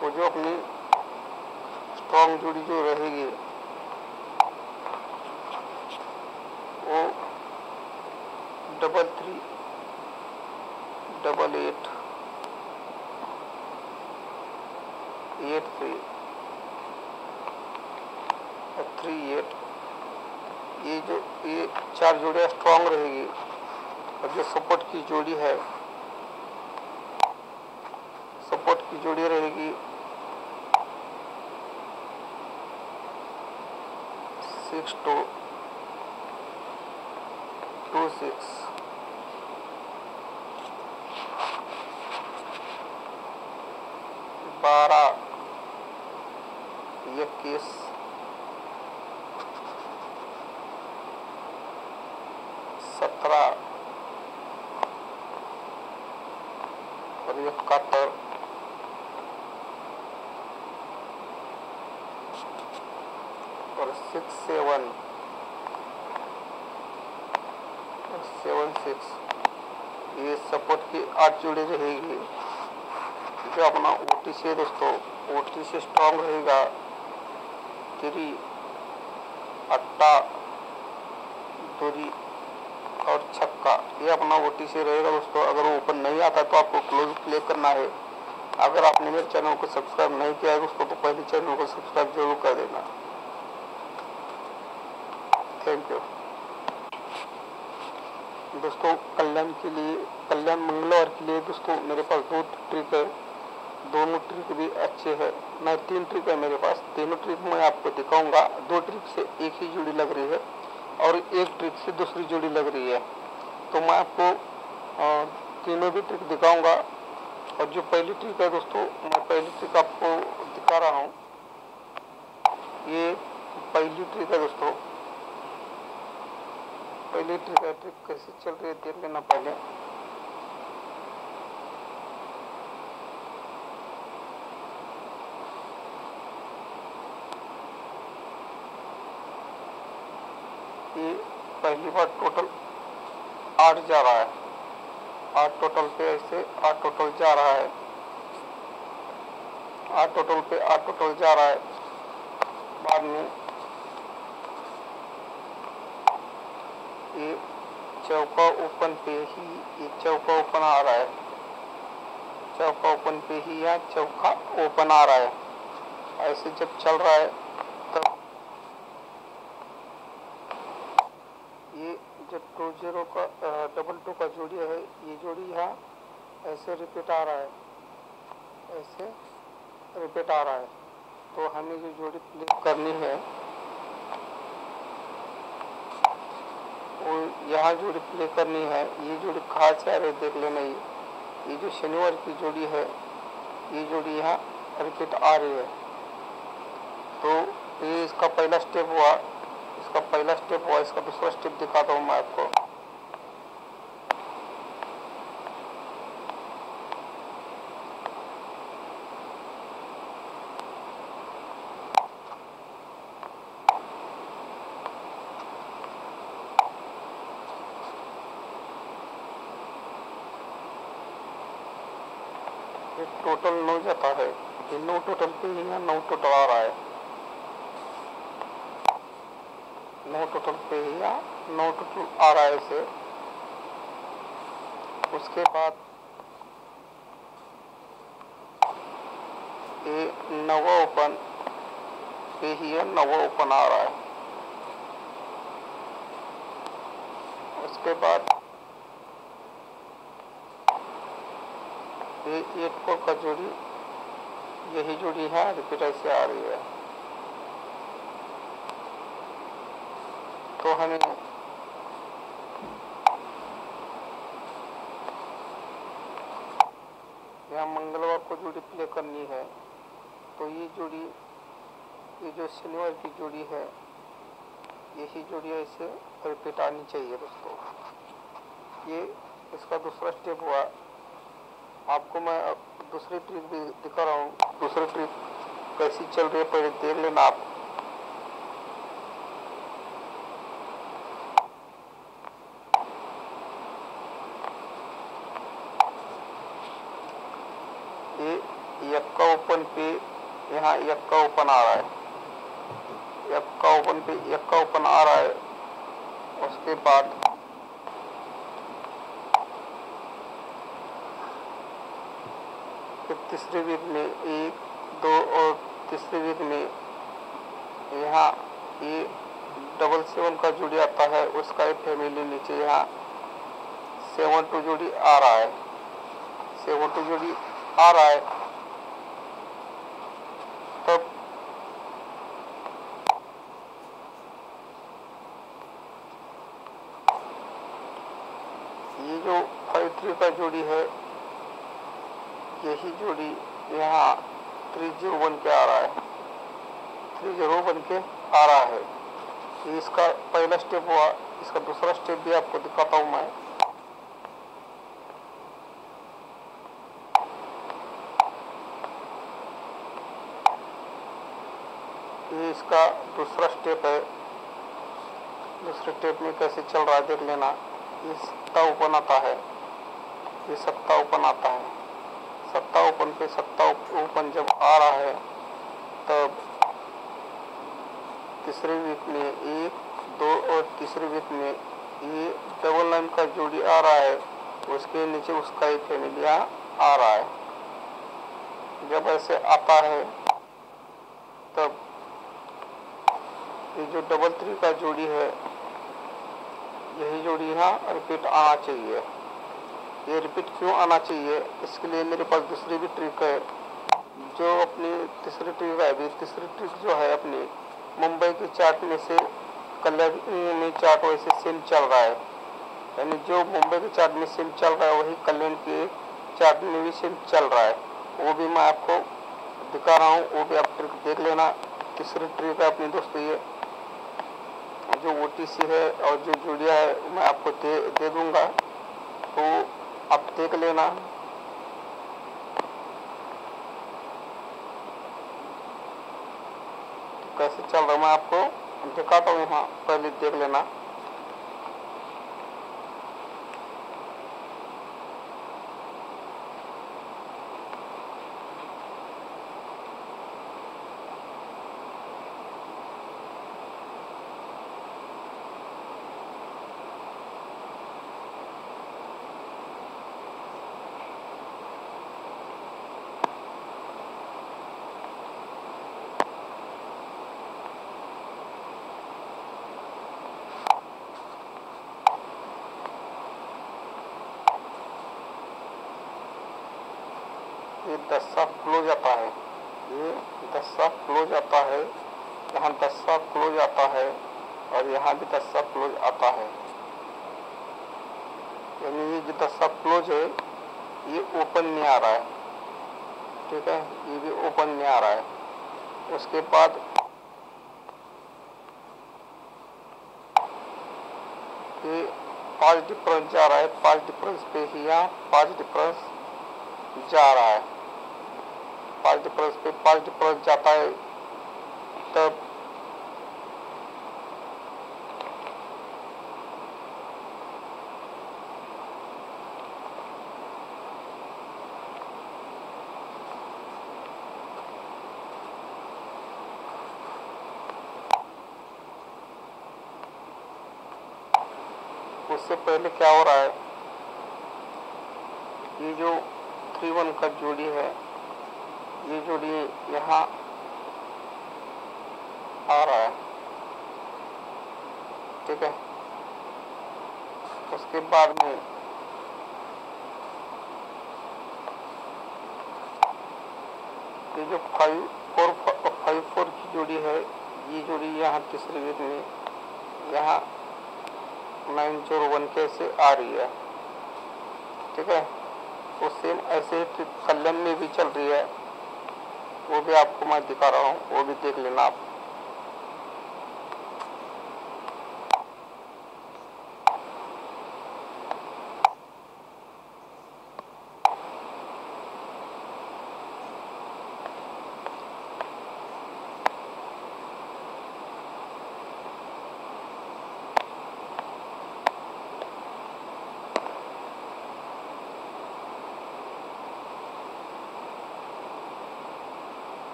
तो जो अपनी स्ट्रॉन्ग जोड़ी जो रहेगी वो 3-3, 8-8, 8-3, 3-8, ये 4 जोड़ियाँ स्ट्रॉन्ग रहेगी। और जो सपोर्ट की जोड़ी है, सपोर्ट की जोड़ी रहेगी 6-2, 2-6, 12, 21, 17 और 71 और 6-7 और 7-6, ये सपोर्ट की 8 जोड़ी रहेगी। जो अपना ओटीसी है दोस्तों, ओटीसी स्ट्रॉन्ग रहेगा 3, 8, 2 और छक्का, ये अपना ओटीसी रहेगा दोस्तों। अगर वो ओपन नहीं आता तो आपको क्लोज प्ले करना है। अगर आपने मेरे चैनल को सब्सक्राइब नहीं किया है दोस्तों, तो पहले चैनल को सब्सक्राइब जरूर कर देना। थैंक यू दोस्तों। कल्याण के लिए, कल्याण मंगलवार के लिए दोस्तों मेरे पास 2 ट्रिक है। दोनों ट्रिक भी अच्छे हैं। मैं 3 ट्रिक है मेरे पास, तीनों ट्रिक मैं आपको दिखाऊंगा। 2 ट्रिक से एक ही जोड़ी लग रही है और एक ट्रिक से दूसरी जोड़ी लग रही है। तो मैं आपको तीनों भी ट्रिक दिखाऊंगा। और जो पहली ट्रिक है दोस्तों, मैं पहली ट्रिक आपको दिखा रहा हूँ। ये पहली ट्रिक है दोस्तों, पहली ट्रिक है। ट्रिक कैसे चल रही है देख लेना पहले। ये पहली बार टोटल 8 जा रहा है, 8 टोटल पे ऐसे 8 टोटल जा रहा है, 8 टोटल पे 8 टोटल जा रहा है। बाद में ये चौका ओपन पे ही, ये चौका ओपन आ रहा है, चौका ओपन पे ही या चौका ओपन आ रहा है। ऐसे जब चल रहा है तब ये जब 2-0 का 2-2 का जोड़ी है, ये जोड़ी यहाँ ऐसे रिपीट आ रहा है, ऐसे रिपीट आ रहा है। तो हमें जो जोड़ी प्ले करनी है वो यहाँ जोड़ी प्ले करनी है। ये जोड़ी कहाँ से आ रही देख लेना। ये जो शनिवार की जोड़ी है, ये जोड़ी यहाँ रिपीट आ रही है। तो ये इसका पहला स्टेप हुआ, इसका पहला स्टेप हुआ। इसका दूसरा स्टेप दिखाता हूँ मैं आपको। ये टोटल 9 जाता है, ये 9 टोटल पे ही 9 टोटल आ रहा है, 9 टोटल पे ही 9 टोटल आ रहा है इसे। उसके बाद ये 9वां ओपन पे ही 9वां ओपन आ रहा है। उसके बाद ये 8 का जोड़ी, यही जोड़ी है, रिपीट ऐसे आ रही है। तो हमें यहाँ मंगलवार को जोड़ी प्ले करनी है, तो ये जोड़ी, ये जो शनिवार की जोड़ी है, यही जोड़ी ऐसे रिपीट आनी चाहिए दोस्तों। ये इसका दूसरा स्टेप हुआ। आपको मैं अब दूसरी ट्रिक भी दिखा रहा हूँ, दूसरी ट्रिक कैसी चल रही है पहले देख लेना आप। ये यक्का ओपन पे यहाँ यक्का ओपन आ रहा है, यक्का ओपन पे यक्का ओपन आ रहा है। उसके बाद फिर तीसरे वीक में 1, 2 और तीसरे वीक में यहाँ ये 7-7 का जोड़ी आता है, उसका एक फैमिली नीचे यहाँ 7-2 जोड़ी आ रहा है, 7-2 जोड़ी आ रहा है। तब ये जो 5-3 का जोड़ी है, यही जोड़ी यहाँ 3-0 बन के आ रहा है, 3-0 बन के आ रहा है। ये इसका पहला स्टेप हुआ। इसका दूसरा स्टेप भी आपको दिखाता हूँ मैं। ये इसका दूसरा स्टेप है। दूसरे स्टेप में कैसे चल रहा है देख लेना। ये 7 ओपन आता है, ये 7 ओपन आता है। 7 ओपन पे 7 ओपन जब आ रहा है, तब तीसरे वीक में 1, 2 और तीसरे वीक में ये 9 का जोड़ी आ रहा है, उसके नीचे उसका एक फैमिली आ रहा है। जब ऐसे आता है, तब ये जो 3-3 का जोड़ी है, यही जोड़ी यहाँ रिपीट आना चाहिए। ये रिपीट क्यों आना चाहिए, इसके लिए मेरे पास दूसरी भी ट्रिक है। जो अपनी तीसरी ट्रिक है, अभी तीसरी ट्रिक जो है अपनी मुंबई की चार्ट में से कल्याण में चार्ट वैसे सेम चल रहा है, यानी जो मुंबई के चार्ट में सेम चल रहा है वही कल्याण के चार्ट में भी सेम चल रहा है। वो भी मैं आपको दिखा रहा हूँ, वो भी आप ट्रिक देख लेना। तीसरी ट्रिक है अपनी दोस्तों, ये जो OTC है और जो जुड़िया है मैं आपको दे दूंगा, तो आप देख लेना। तो कैसे चल रहा है मैं आपको दिखाता हूँ, यहाँ पहले देख लेना। ये 10 क्लोज आता है, ये 10 क्लोज आता है, यहाँ 10 क्लोज आता है और यहाँ भी 10 क्लोज आता है। यानी ये जो 10 क्लोज है ये ओपन नहीं आ रहा है, ठीक है, ये भी ओपन नहीं आ रहा है। उसके बाद ये 5 डिफरेंस जा रहा है, 5 डिफरेंस पे ही यहाँ 5 डिफरेंस जा रहा है, 5 डिफरेंस पे 5 डिफरेंस जाता है। तब उससे पहले क्या हो रहा है, ये जो 3-1 का जोड़ी है, ये जोड़ी यहाँ आ रहा है, ठीक है। उसके बाद में ये जो 5-4 की जोड़ी है, ये जोड़ी यहाँ तीसरे वेद में यहाँ 9-0-1 कैसे आ रही है, ठीक है। तो सेम ऐसे ही कल्याण में भी चल रही है, वो भी आपको मैं दिखा रहा हूँ, वो भी देख लेना आप।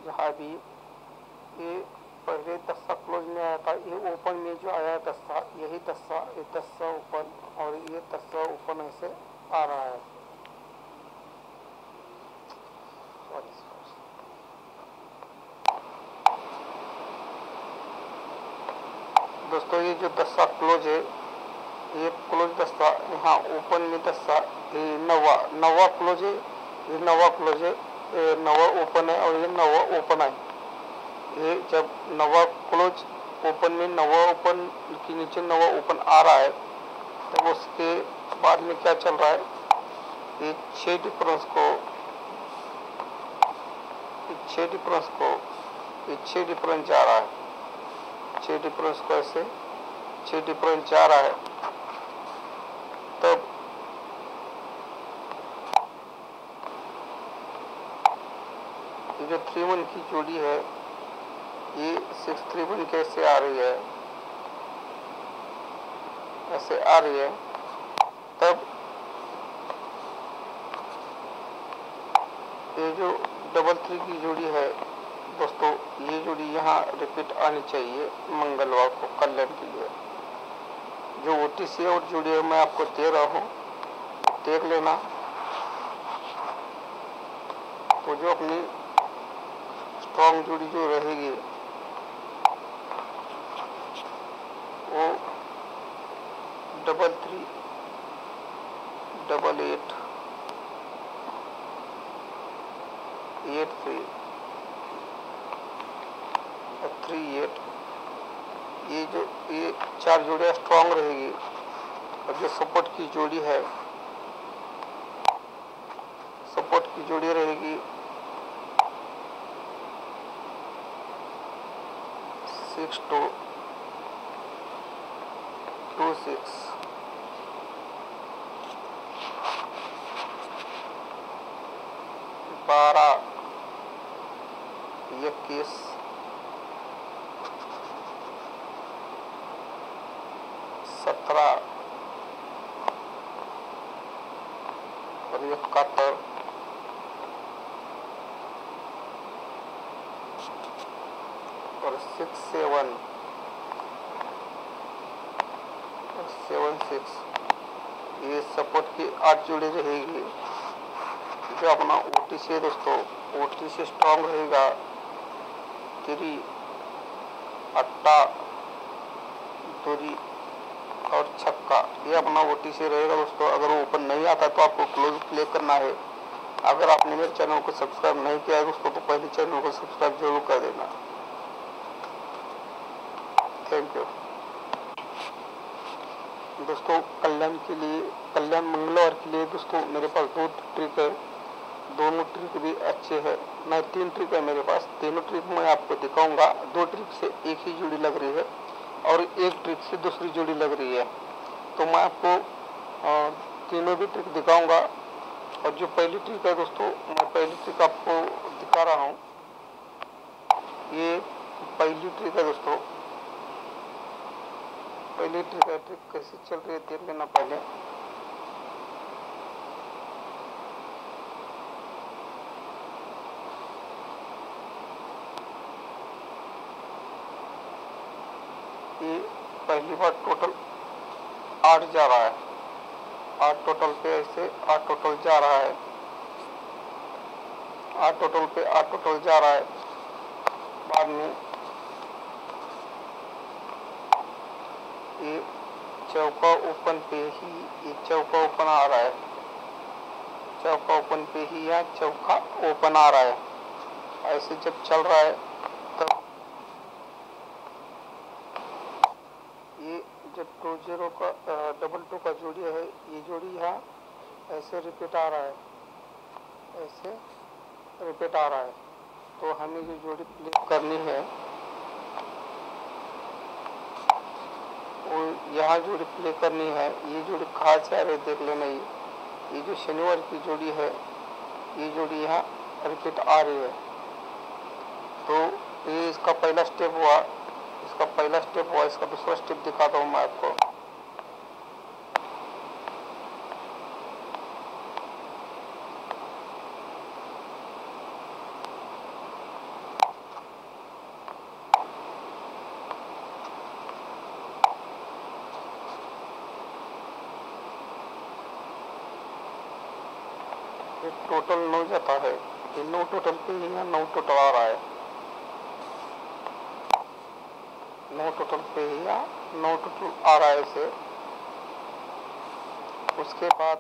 जहाँ भी ये पहले 10 क्लोज में आया था, ये ओपन में जो आया 10, यही 10, ये 10 ओपन और ये 10 ओपन ऐसे आ रहा है। दोस्तों ये जो 10 क्लोज है, ये क्लोज 10 यहाँ ओपन में 10, ये नवा क्लोज है, ये नवा क्लोज है, ये नवा ओपन है और ये नवा ओपन है। ये जब नवा क्लोज ओपन में नवा ओपन के नीचे नवा ओपन आ रहा है, तब उसके बाद में क्या चल रहा है, ये 6 डिफरेंस को ये 6 डिफरेंस जा रहा है, 6 डिफरेंस को ऐसे 6 डिफरेंस जा रहा है। तब ये जो 3-1 की जोड़ी है, ये 6-3-1 कैसे आ रही है, ऐसे आ रही है। तब ये जो 3-3 की जोड़ी है दोस्तों, ये जोड़ी यहाँ रिपीट आनी चाहिए मंगलवार को कल्याण के लिए। जो OTC और जोड़ी है मैं आपको दे रहा हूँ, देख लेना। तो जो अपनी स्ट्रॉन्ग जोड़ी जो रहेगी वो 3-3, 8-8, 8-3, 3-8, ये 4 जोड़ियाँ स्ट्रॉन्ग रहेगी। और जो सपोर्ट की जोड़ी है, सपोर्ट की जोड़ी रहेगी 6-2, 2-6, 12, 21, 17 और 71 और 6-7 और 7-6, ये सपोर्ट की 8 जोड़ी रहेगी। जो अपना OTC है दोस्तों, OTC स्ट्रॉन्ग रहेगा 3, 8, 2 और 6, ये अपना OTC रहेगा दोस्तों। अगर वो ओपन नहीं आता तो आपको क्लोज प्ले करना है, अगर आपने मेरे चैनल को सब्सक्राइब नहीं किया है दोस्तों तो पहले चैनल को सब्सक्राइब जरूर कर देना। थैंक यू दोस्तों। कल्याण मंगलवार के लिए दोस्तों मेरे पास 2 ट्रिक है। दोनों ट्रिक भी अच्छे हैं। मैं 3 ट्रिक है मेरे पास। तीनों ट्रिक मैं आपको दिखाऊंगा। 2 ट्रिक से एक ही जोड़ी लग रही है और एक ट्रिक से दूसरी जोड़ी लग रही है। तो मैं आपको तीनों भी ट्रिक दिखाऊंगा। और जो पहली ट्रिक है दोस्तों, मैं पहली ट्रिक आपको दिखा रहा हूँ। ये पहली ट्रिक है दोस्तों। पहली ट्रिक है। ट्रिक कैसे चल रही है देख लेना पहले। ये पहली बार टोटल 8 जा रहा है। 8 टोटल पे ऐसे 8 टोटल जा रहा है। 8 टोटल पे 8 टोटल जा रहा है। बाद में ये चौका ओपन पे ही ये चौका ओपन आ रहा है। चौका ओपन पे ही यहाँ चौका ओपन आ रहा है। ऐसे जब चल रहा है तब ये जब 2-0 का 2-2 का जोड़ी है, ये जोड़ी यहाँ ऐसे रिपीट आ रहा है। ऐसे रिपीट आ रहा है। तो हमें जो जोड़ी प्ले करनी है वो यहाँ जोड़ी प्ले करनी है। ये जोड़ी कहाँ से आ रही है देख लेना। ये जो शनिवार की जोड़ी है, ये जोड़ी यहाँ रिपीट आ रही है। तो ये इसका पहला स्टेप हुआ। इसका दूसरा स्टेप दिखाता हूँ मैं आपको। ये टोटल 9 जाता है। ये 9 टोटल पे यहाँ 9 टोटल आ रहा है। 9 टोटल पे यहाँ 9 टोटल आ रहा है इसे। उसके बाद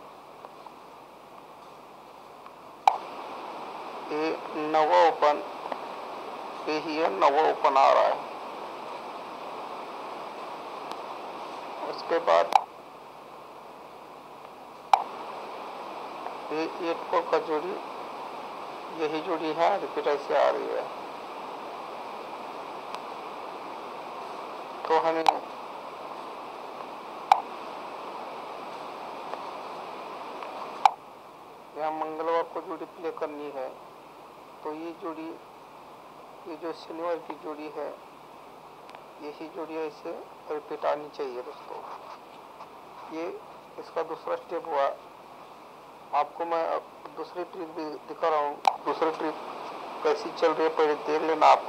ये 9वां ओपन पे ही है 9वां ओपन आ रहा है। उसके बाद ये 8 कोर का जोड़ी, यही जोड़ी है रिपीट ऐसे आ रही है। तो हमें यहाँ मंगलवार को जोड़ी प्ले करनी है। तो ये जोड़ी, ये जो शनिवार की जोड़ी है, यही जोड़ी ऐसे रिपीट आनी चाहिए दोस्तों। ये इसका दूसरा स्टेप हुआ। आपको मैं दूसरी ट्रिक भी दिखा रहा हूँ। दूसरी ट्रिक कैसी चल रही है पहले देख लेना आप।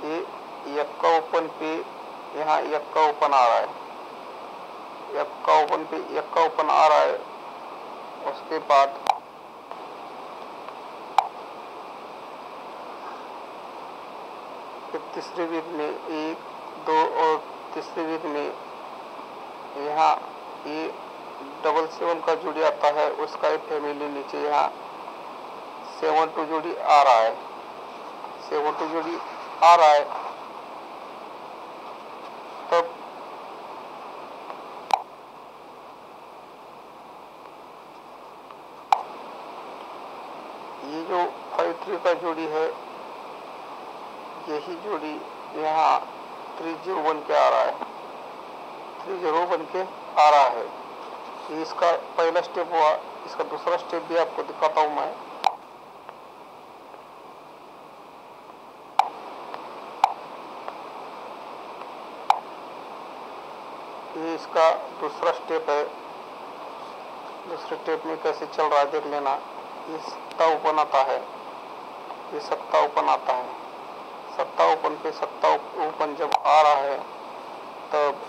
ये यक्का ओपन पे यहाँ यक्का ओपन आ रहा है। यक्का ओपन पे यक्का ओपन आ रहा है। उसके बाद तीसरी वीक में 1, 2 और तीसरी वीक में यहाँ ये 7-7 का जोड़ी आता है। उसका एक फैमिली नीचे यहाँ 7-2 जोड़ी आ रहा है। 7-2 जोड़ी आ रहा है। तब ये जो 5-3 का जोड़ी है, यही जोड़ी यहाँ 3-0 बन के आ रहा है। 3-0 बन के आ रहा है। ये इसका पहला स्टेप हुआ। इसका दूसरा स्टेप भी आपको दिखाता हूँ मैं। ये इसका दूसरा स्टेप है। दूसरे स्टेप में कैसे चल रहा है देख लेना। ये सत्ता ओपन आता है। ये सत्ता ओपन आता है। सत्ता ओपन पे सत्ता ओपन जब आ रहा है तब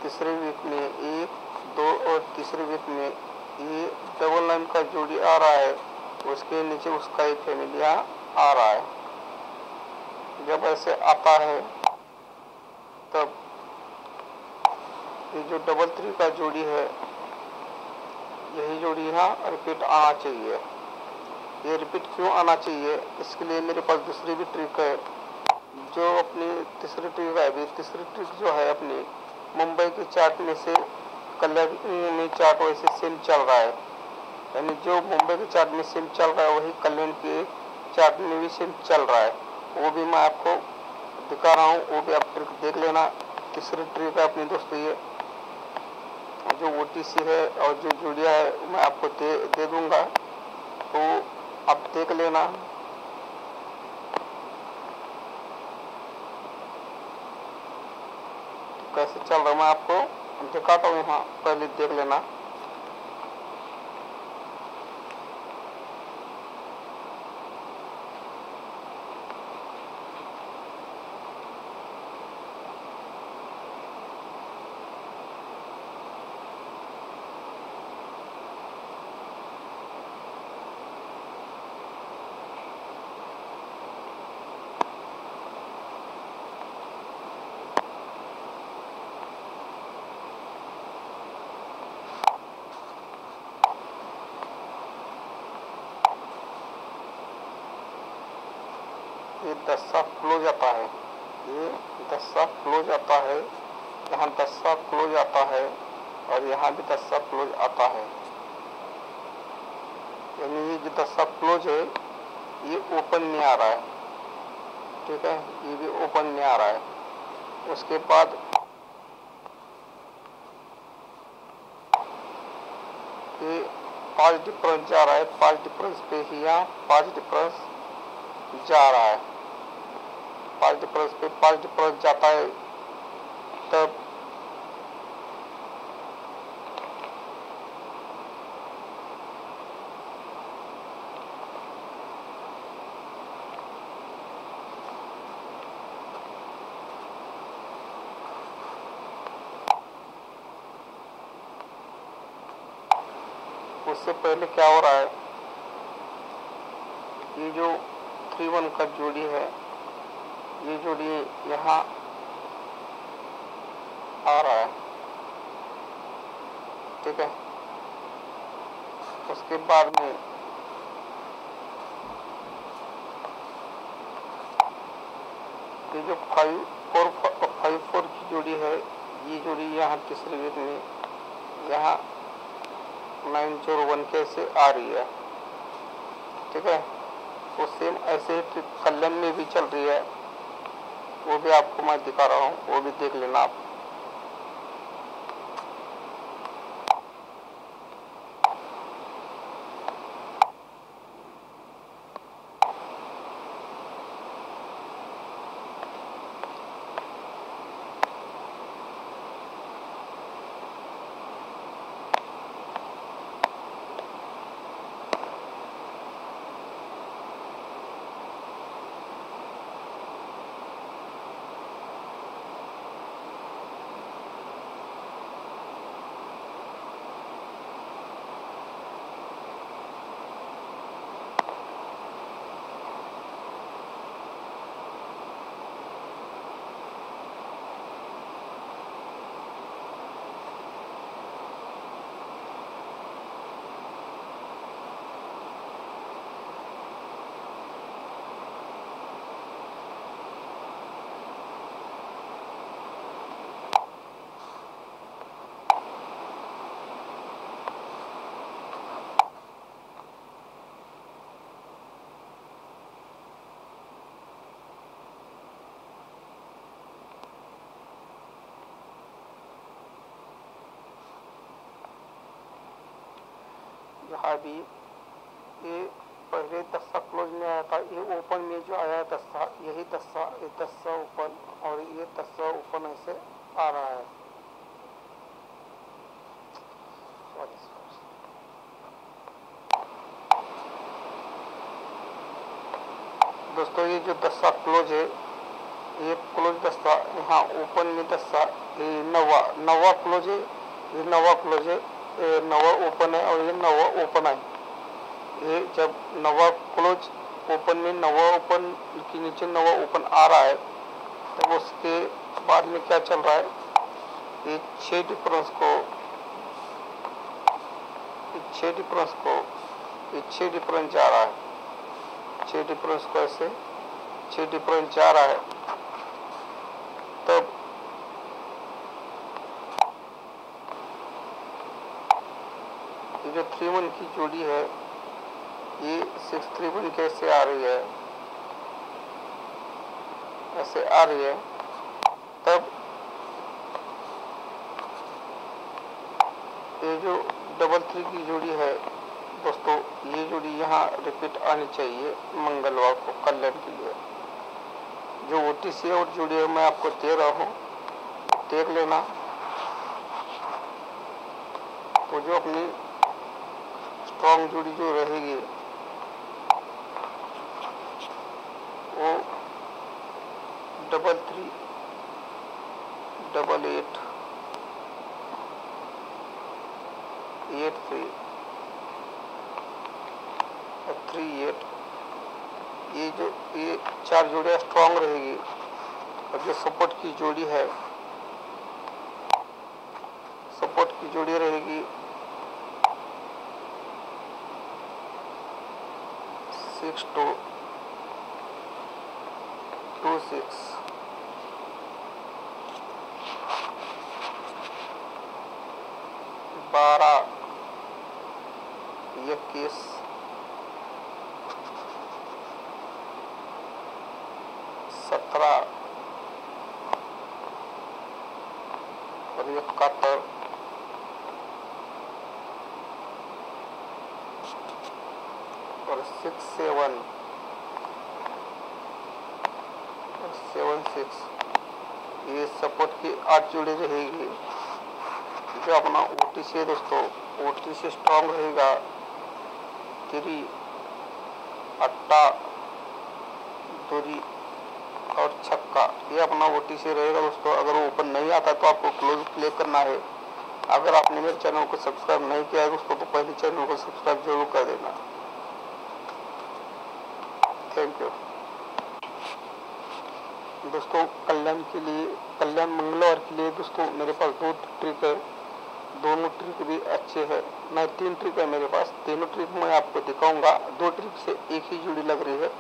तीसरे वीक में 1, 2 और तीसरे वीक में ये 9 का जोड़ी आ रहा है। उसके नीचे उसका एक फैमिली आ रहा है। जब ऐसे आता है तब ये जो डबल 3 का जोड़ी है, यही जोड़ी यहाँ रिपीट आना चाहिए। ये रिपीट क्यों आना चाहिए, इसके लिए मेरे पास दूसरी भी ट्रिक है। जो अपनी तीसरी ट्रिक है, अभी तीसरी ट्रिक जो है अपनी मुंबई के चार्ट में से कल्याण में चार्ट वैसे सेम चल रहा है, यानी जो मुंबई के चार्ट में सेम चल रहा है वही कल्याण के चार्ट में भी सेम चल रहा है। वो भी मैं आपको दिखा रहा हूँ, वो भी आप ट्रिक देख लेना। तीसरी ट्रिक है अपनी दोस्तों, ये जो OTC है और जो जोड़िया है मैं आपको दे दूंगा, तो आप देख लेना। तो कैसे चल रहा है मैं आपको दिखाता हूँ, यहाँ पहले देख लेना। ये 10 क्लोज आता है, ये 10 क्लोज आता है, यहाँ 10 क्लोज आता है और यहाँ भी 10 क्लोज आता है। यानी ये जो 10 क्लोज है ये ओपन नहीं आ रहा है, ठीक है, ये भी ओपन नहीं आ रहा है। उसके बाद ये 5 डिफरेंस जा रहा है, 5 डिफरेंस पे ही यहाँ 5 डिफरेंस जा रहा है, 5 डिफरेंस पे 5 डिफरेंस जाता है। तब उससे पहले क्या हो रहा है, ये जो 3-1 का जोड़ी है, ये जोड़ी यहाँ आ रहा है, ठीक है। उसके बाद में ये जो 5-4 की जोड़ी है, ये जोड़ी यहाँ तीसरे वीक में यहाँ 901 कैसे आ रही है, ठीक है। तो सेम ऐसे ही कल्याण में भी चल रही है, वो भी आपको मैं दिखा रहा हूँ, वो भी देख लेना आप। यहाँ भी ये पहले 10 क्लोज में आया था, ये ओपन में जो आया 10, यही 10 ओपन और ये 10 ओपन ऐसे आ रहा है। दोस्तों ये जो 10 क्लोज है, ये क्लोज 10 यहाँ ओपन में 10, ये नवा क्लोज है, ये नवा क्लोज है, ये नवा ओपन है और ये नवा ओपन है। ये जब नवा क्लोज ओपन में नवा ओपन के नीचे नवा ओपन आ रहा है, तब उसके बाद में क्या चल रहा है, ये 6 डिफरेंस को ये 6 डिफरेंस जा रहा है, 6 डिफरेंस को ऐसे 6 डिफरेंस जा रहा है। तब ये जो 3-1 की जोड़ी है, ये 6-3-1 कैसे आ रही है, ऐसे आ रही है। तब ये जो 3-3 की जोड़ी है दोस्तों, ये जोड़ी यहाँ रिपीट आनी चाहिए मंगलवार को कल्याण के लिए। जो OTC और जोड़ी है मैं आपको दे रहा हूँ, देख लेना। तो जो अपनी स्ट्रॉन्ग जोड़ी जो रहेगी वो 3-3, 8-8, 8-3 और 3-8, ये 4 जोड़ियाँ स्ट्रॉन्ग रहेगी। और जो सपोर्ट की जोड़ी है, सपोर्ट की जोड़ी रहेगी 6-2, 2-6, 12, 21, 17 और 71 और 6-7 और 7-6, ये सपोर्ट की 8 जोड़ी रहेगी। जो अपना OTC है दोस्तों, OTC स्ट्रॉन्ग रहेगा 3, 8, 2 और छक्का, ये अपना OTC रहेगा दोस्तों। अगर वो ओपन नहीं आता तो आपको क्लोज प्ले करना है। अगर आपने मेरे चैनल को सब्सक्राइब नहीं किया है दोस्तों, तो पहले चैनल को सब्सक्राइब जरूर कर देना। थैंक यू दोस्तों। कल्याण मंगलवार के लिए दोस्तों मेरे पास 2 ट्रिक है, दोनों ट्रिक भी अच्छे हैं। मैं 3 ट्रिक है मेरे पास, तीनों ट्रिक मैं आपको दिखाऊंगा। 2 ट्रिक से एक ही जोड़ी लग रही है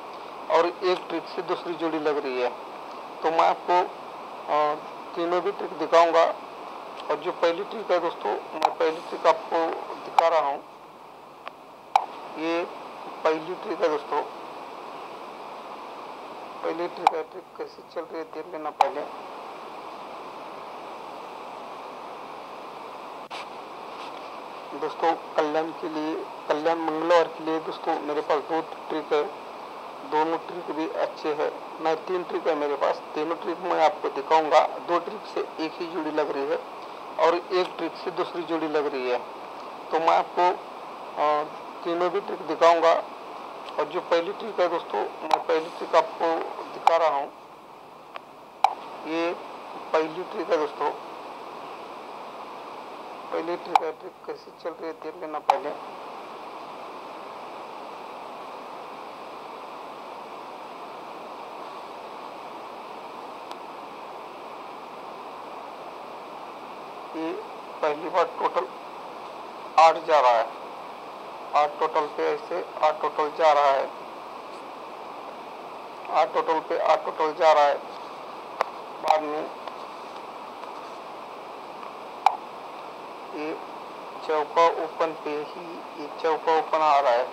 और 1 ट्रिक से दूसरी जोड़ी लग रही है। तो मैं आपको तीनों भी ट्रिक दिखाऊंगा। और जो पहली ट्रिक है दोस्तों, मैं पहली ट्रिक आपको दिखा रहा हूँ। ये पहली ट्रिक है दोस्तों, पहली ट्रिक है। ट्रिक कैसे चल रही है देख लेना पहले। दोस्तों कल्याण मंगलवार के लिए दोस्तों मेरे पास 2 ट्रिक है, दोनों ट्रिक भी अच्छे हैं। मैं 3 ट्रिक है मेरे पास, तीनों ट्रिक मैं आपको दिखाऊंगा। 2 ट्रिक से एक ही जोड़ी लग रही है और 1 ट्रिक से दूसरी जोड़ी लग रही है। तो मैं आपको तीनों भी ट्रिक दिखाऊंगा। और जो पहली ट्रिक है दोस्तों, मैं पहली ट्रिक आपको दिखा रहा हूँ। ये पहली ट्रिक है दोस्तों, पहली ट्रिक है। ट्रिक कैसे चल रही है देख लेना पहले। ये पहली बार टोटल 8 जा रहा है, 8 टोटल पे ऐसे 8 टोटल जा रहा है, 8 टोटल पे 8 टोटल जा रहा है। बाद में ये चौका ओपन पे ही, ये चौका ओपन आ रहा है,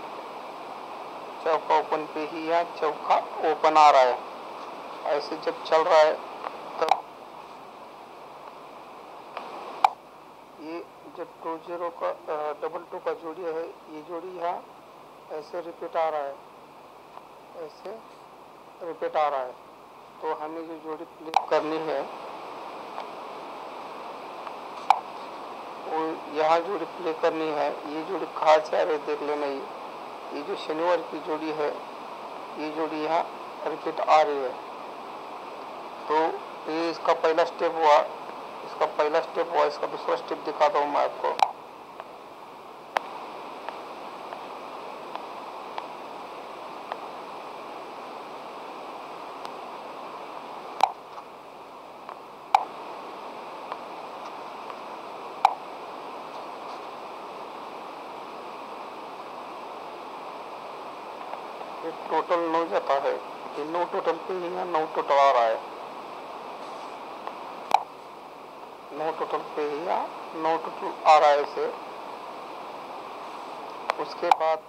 चौका ओपन पे ही यहाँ चौका ओपन आ रहा है। ऐसे जब चल रहा है तब ये जो 2-0 का 2-2 का जोड़ी है, ये जोड़ी यहाँ ऐसे रिपीट आ रहा है, ऐसे रिपीट आ रहा है। तो हमें जो जोड़ी प्ले करनी है वो यहाँ जोड़ी प्ले करनी है। ये जोड़ी कहाँ से आ रही है देख लेना। ये जो शनिवार की जोड़ी है, ये जोड़ी यहाँ रिपीट आ रही है। तो ये इसका पहला स्टेप हुआ, इसका दूसरा स्टेप दिखाता हूँ मैं आपको। ये टोटल 9 जाता है, ये 9 टोटल पे ही है, 9 टोटल आ रहा है, 9 टोटल पे ही है, 9 टोटल आ रहा है इसे। उसके बाद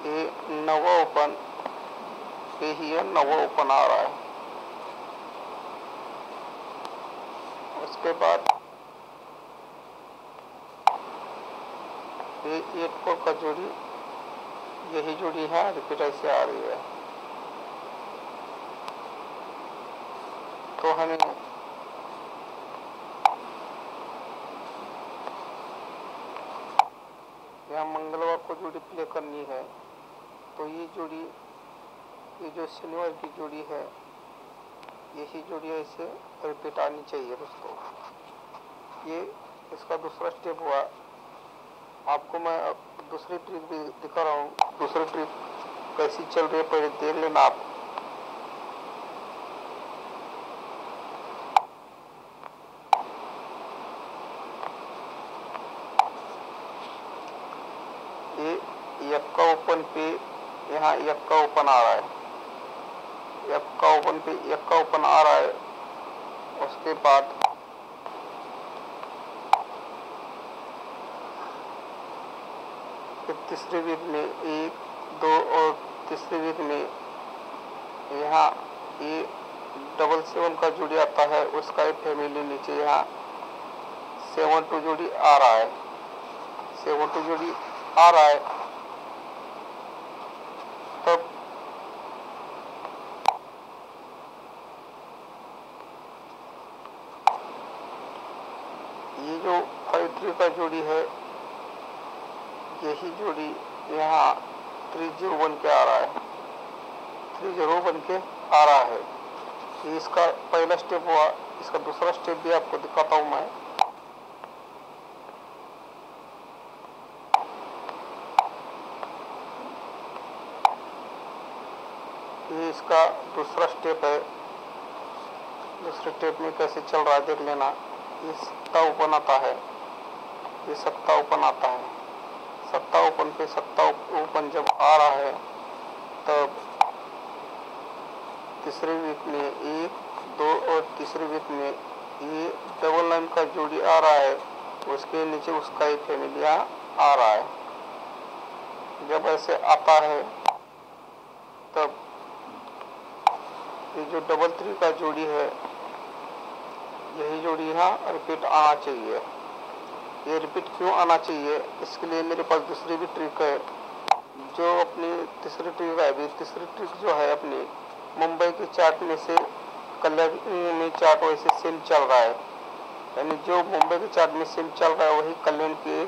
ये 9वां ओपन पे ही है, 9वां ओपन आ रहा है। उसके बाद ये 8 4 का जोड़ी, यही जोड़ी है, रिपीट ऐसे आ रही है। तो हमें यहाँ मंगलवार को जोड़ी प्ले करनी है, तो ये जोड़ी, ये जो शनिवार की जोड़ी है, यही जोड़ी ऐसे रिपीट आनी चाहिए दोस्तों। ये इसका दूसरा स्टेप हुआ। आपको मैं अब दूसरी ट्रिक भी दिखा रहा हूँ, दूसरी ट्रिक कैसी चल रही है पहले देख लेना आप। ये एफ का ओपन पे, यहाँ एफ का ओपन आ रहा है, एफ का ओपन पे एफ का ओपन आ रहा है। उसके बाद तीसरे वीक में 1 2 और तीसरे वीक में यहाँ ये 7 का जोड़ी आता है, उसका फैमिली नीचे यहाँ 7 2 जोड़ी आ रहा है, 7 2 जोड़ी आ रहा है। तब ये जो 5 3 का जोड़ी है, यही जोड़ी यहाँ 3 0 बन के आ रहा है, 3 0 बन के आ रहा है। ये इसका पहला स्टेप हुआ। इसका दूसरा स्टेप भी आपको दिखाता हूँ मैं। ये इसका दूसरा स्टेप है। दूसरे स्टेप में कैसे चल रहा है देख लेना। ये सत्ता ओपन आता है, ये सत्ता ओपन आता है, सत्ता ओपन पे सत्ता ओपन जब आ रहा है, तब तीसरे वीक में 1 2 और तीसरे वीक में ये 9 का जोड़ी आ रहा है, उसके नीचे उसका एक फैमिली आ रहा है। जब ऐसे आता है तब ये जो 3 का जोड़ी है, यही जोड़ी यहाँ रिपीट आना चाहिए। ये रिपीट क्यों आना चाहिए, इसके लिए मेरे पास दूसरी भी ट्रिक है। जो अपनी तीसरी ट्रिक है, अभी तीसरी ट्रिक जो है अपनी मुंबई की चार्ट में से कल्याण में चार्ट वैसे सेम चल रहा है, यानी जो मुंबई की चार्ट में सेम चल रहा है वही कल्याण के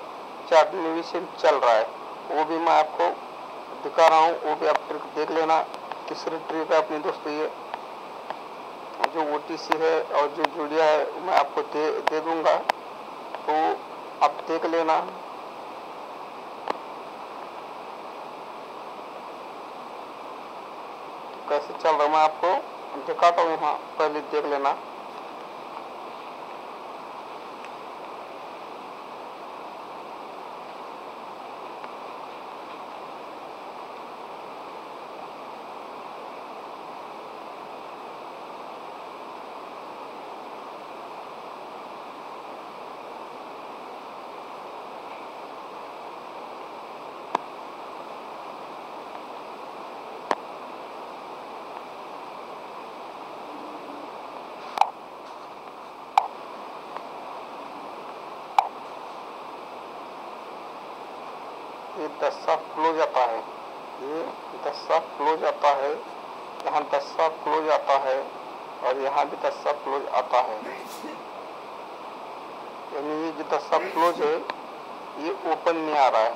चार्ट में भी सेम चल रहा है। वो भी मैं आपको दिखा रहा हूँ, वो भी आप ट्रिक देख लेना। तीसरी ट्रिक है अपनी दोस्तों, ये जो OTC है और जो जोड़िया है मैं आपको दे दूंगा, तो आप देख लेना। कैसे चल रहा है मैं आपको दिखाता हूँ, यहाँ पहले देख लेना। ये 10 क्लोज आता है, ये 10 क्लोज आता है, यहाँ 10 क्लोज आता है और यहाँ भी 10 क्लोज आता है। यानी ये जो 10 क्लोज है ये ओपन नहीं आ रहा है,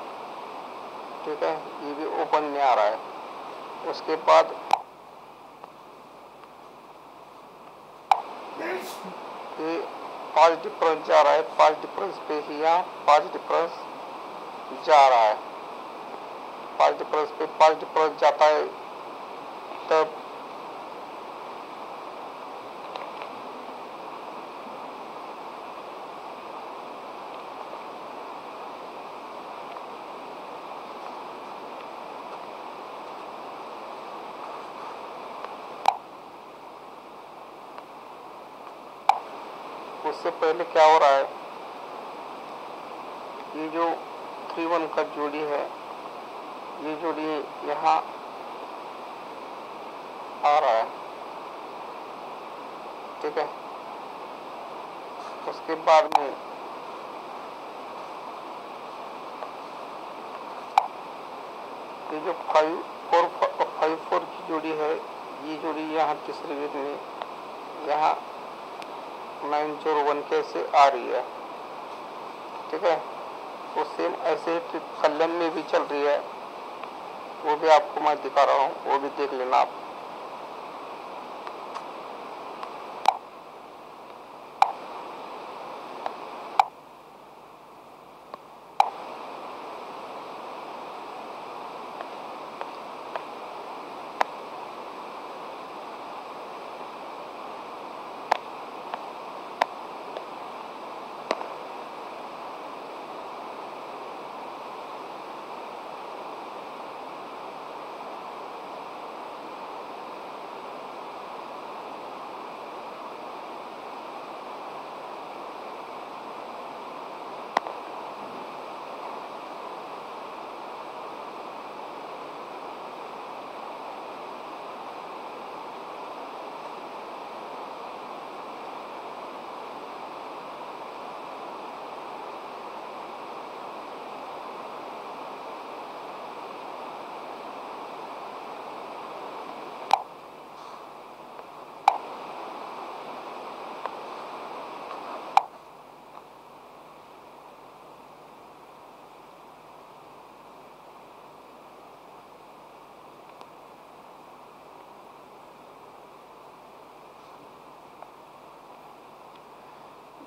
ठीक है, ये भी ओपन नहीं आ रहा है। उसके बाद ये 5 डिफरेंस जा रहा है, 5 डिफरेंस पे ही यहाँ 5 डिफरेंस जा रहा है, 5 डिफरेंस पे 5 डिफरेंस जाता है। तब उससे पहले क्या हो रहा है, ये जो 3-1 का जोड़ी है, ये जोड़ी यहाँ आ रहा है, ठीक है। उसके बाद में ये जो 5-4 की जोड़ी है, ये जोड़ी यहाँ तीसरे गेट में यहाँ 9-0-1 कैसे आ रही है, ठीक है। वो सेम ऐसे ही कल्याण में भी चल रही है, वो भी आपको मैं दिखा रहा हूँ, वो भी देख लेना आप।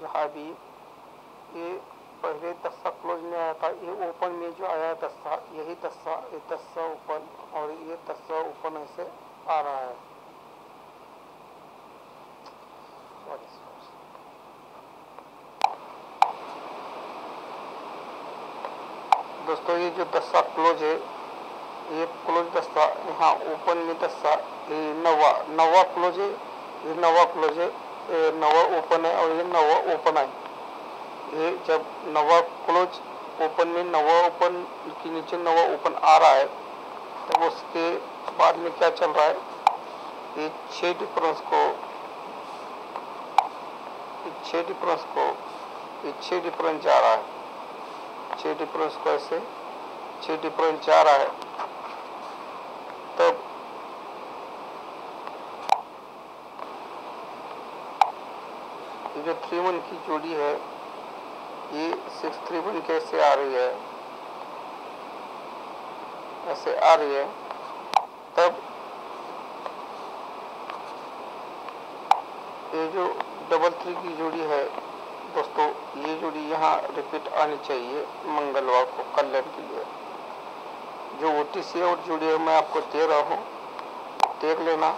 यहाँ भी ये पहले दस्ता क्लोज में आया था, ये ओपन में जो आया दस्ता, यही दस्ता, ये दस्ता ओपन और ये दस्ता ओपन ऐसे आ रहा है। दोस्तों ये जो दस्ता क्लोज है, ये क्लोज दस्ता, यहाँ ओपन में दस्ता, ये नवा क्लोज है, ये नवा क्लोज है, ये नवा ओपन है और ये नवा ओपन है। ये जब नवा क्लोज ओपन में नवा ओपन के नीचे नवा ओपन आ रहा है, तब उसके बाद में क्या चल रहा है, ये 6 डिफरेंस को, ये 6 डिफरेंस जा रहा है, 6 डिफरेंस को ऐसे 6 डिफरेंस जा रहा है। तब ये जो 3-1 की जोड़ी है, ये 6-3-1 कैसे आ रही है, ऐसे आ रही है। तब ये जो 3-3 की जोड़ी है दोस्तों, ये जोड़ी यहाँ रिपीट आनी चाहिए मंगलवार को कल्याण के लिए। जो OTC और जोड़ी है मैं आपको दे रहा हूँ, देख लेना।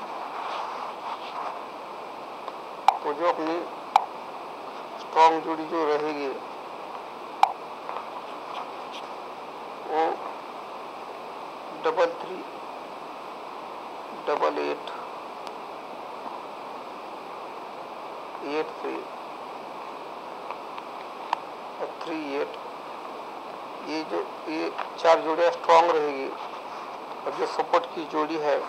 तो जो अपनी स्ट्रॉन्ग जोड़ी जो रहेगी वो 3-3, 8-8, 8-3, 3-8, ये 4 जोड़ियाँ स्ट्रॉन्ग रहेगी। और जो सपोर्ट की जोड़ी है,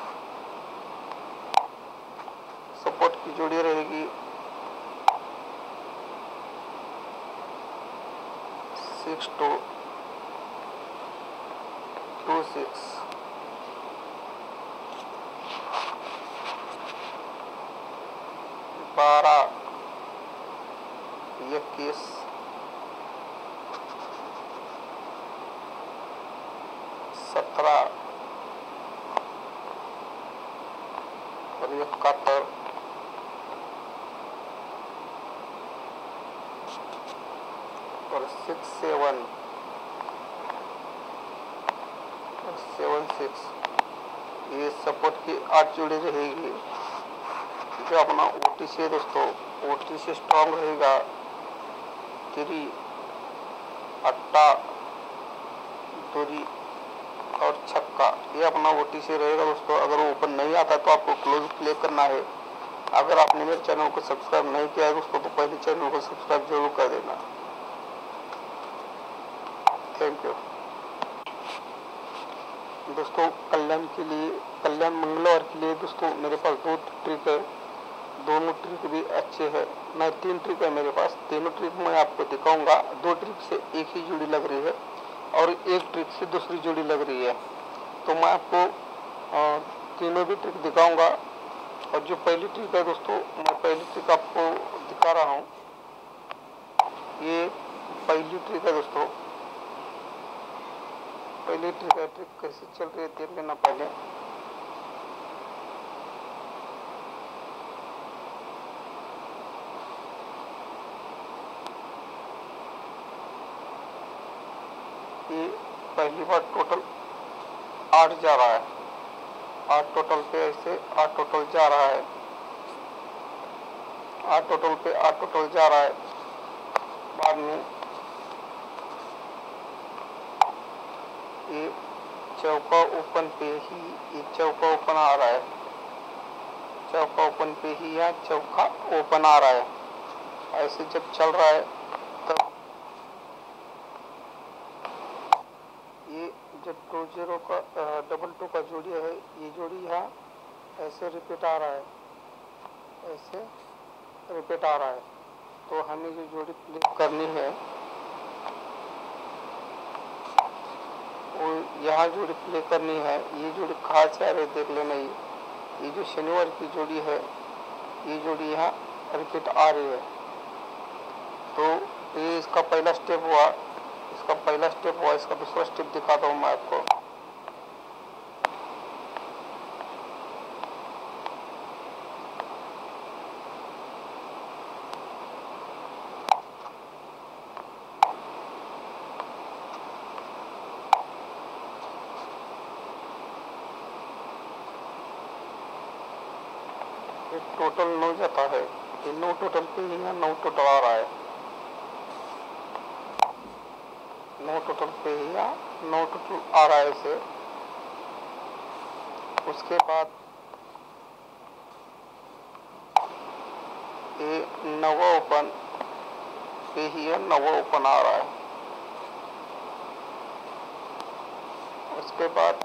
सपोर्ट की जोड़ी रहेगी 6-2, 2-6, 12, 21, 17 और 71 और 6-7 और 7-6, ये सपोर्ट की 8 जोड़ी रहेगी। जो अपना OTC है दोस्तों, OTC स्ट्रॉन्ग रहेगा 3, 8, 2 और छक्का, ये अपना OTC रहेगा दोस्तों। अगर वो ओपन नहीं आता तो आपको क्लोज प्ले करना है, अगर आपने मेरे चैनल को सब्सक्राइब नहीं किया है दोस्तों तो पहले चैनल को सब्सक्राइब जरूर कर देना। थैंक यू दोस्तों। कल्याण मंगलवार के लिए दोस्तों मेरे पास 2 ट्रिक है। दोनों ट्रिक भी अच्छे हैं। मैं 3 ट्रिक है मेरे पास। तीनों ट्रिक मैं आपको दिखाऊंगा। 2 ट्रिक से एक ही जोड़ी लग रही है और एक ट्रिक से दूसरी जोड़ी लग रही है। तो मैं आपको तीनों भी ट्रिक दिखाऊंगा। और जो पहली ट्रिक है दोस्तों, मैं पहली ट्रिक आपको दिखा रहा हूँ। ये पहली ट्रिक है दोस्तों। पहली ट्रिक है। ट्रिक कैसे चल रही है देख लेना पहले। ये पहली बार टोटल 8 जा रहा है। 8 टोटल पे ऐसे 8 टोटल जा रहा है। 8 टोटल पे 8 टोटल जा रहा है। बाद में ये चौका ओपन पे ही ये चौका ओपन आ रहा है। चौका ओपन पे ही यहाँ चौका ओपन आ रहा है। ऐसे जब चल रहा है तब ये जब 2-0 का डबल 2 का जोड़ी है, ये जोड़ी यहाँ ऐसे रिपीट आ रहा है। ऐसे रिपीट आ रहा है। तो हमें जो जोड़ी प्ले करनी है वो यहाँ जोड़ी प्ले करनी है। ये जोड़ी कहाँ से आ रही है देख लेना। ये जो शनिवार की जोड़ी है, ये जोड़ी यहाँ रिपीट आ रही है। तो ये इसका पहला स्टेप हुआ। इसका दूसरा स्टेप दिखाता हूँ मैं आपको। टोटल 9 जाता है। ये 9 टोटल पे यहाँ 9 टोटल आ रहा है। 9 टोटल पे यहाँ 9 टोटल आ रहा है इसे। उसके बाद ये 9वां ओपन पे ही है 9वां ओपन आ रहा है। उसके बाद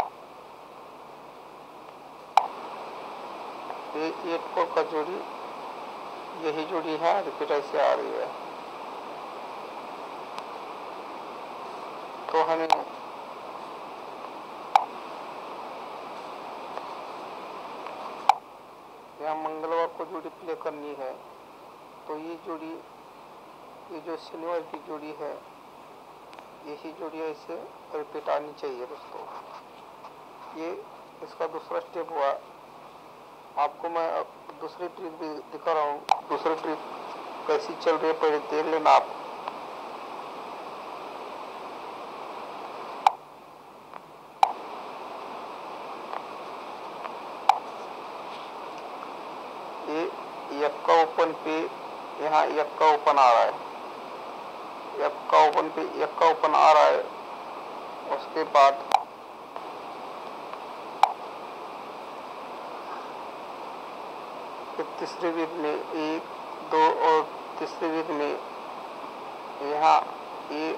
ये 8 4 का जोड़ी, यही जोड़ी है रिपीट ऐसे आ रही है। तो हमें यहाँ मंगलवार को जोड़ी प्ले करनी है। तो ये जोड़ी, ये जो शनिवार की जोड़ी है, यही जोड़ी ऐसे रिपीट आनी चाहिए दोस्तों। ये इसका दूसरा स्टेप हुआ। आपको मैं दूसरी ट्रिक भी दिखा रहा हूँ। दूसरी ट्रिक कैसी चल रही है पहले देख लेना आप। ये यक्का ओपन पे यहाँ यक्का ओपन आ रहा है। यक्का ओपन पे यक्का ओपन आ रहा है। उसके बाद तीसरी वीक में 1 2 और तीसरी वीक में यहाँ ये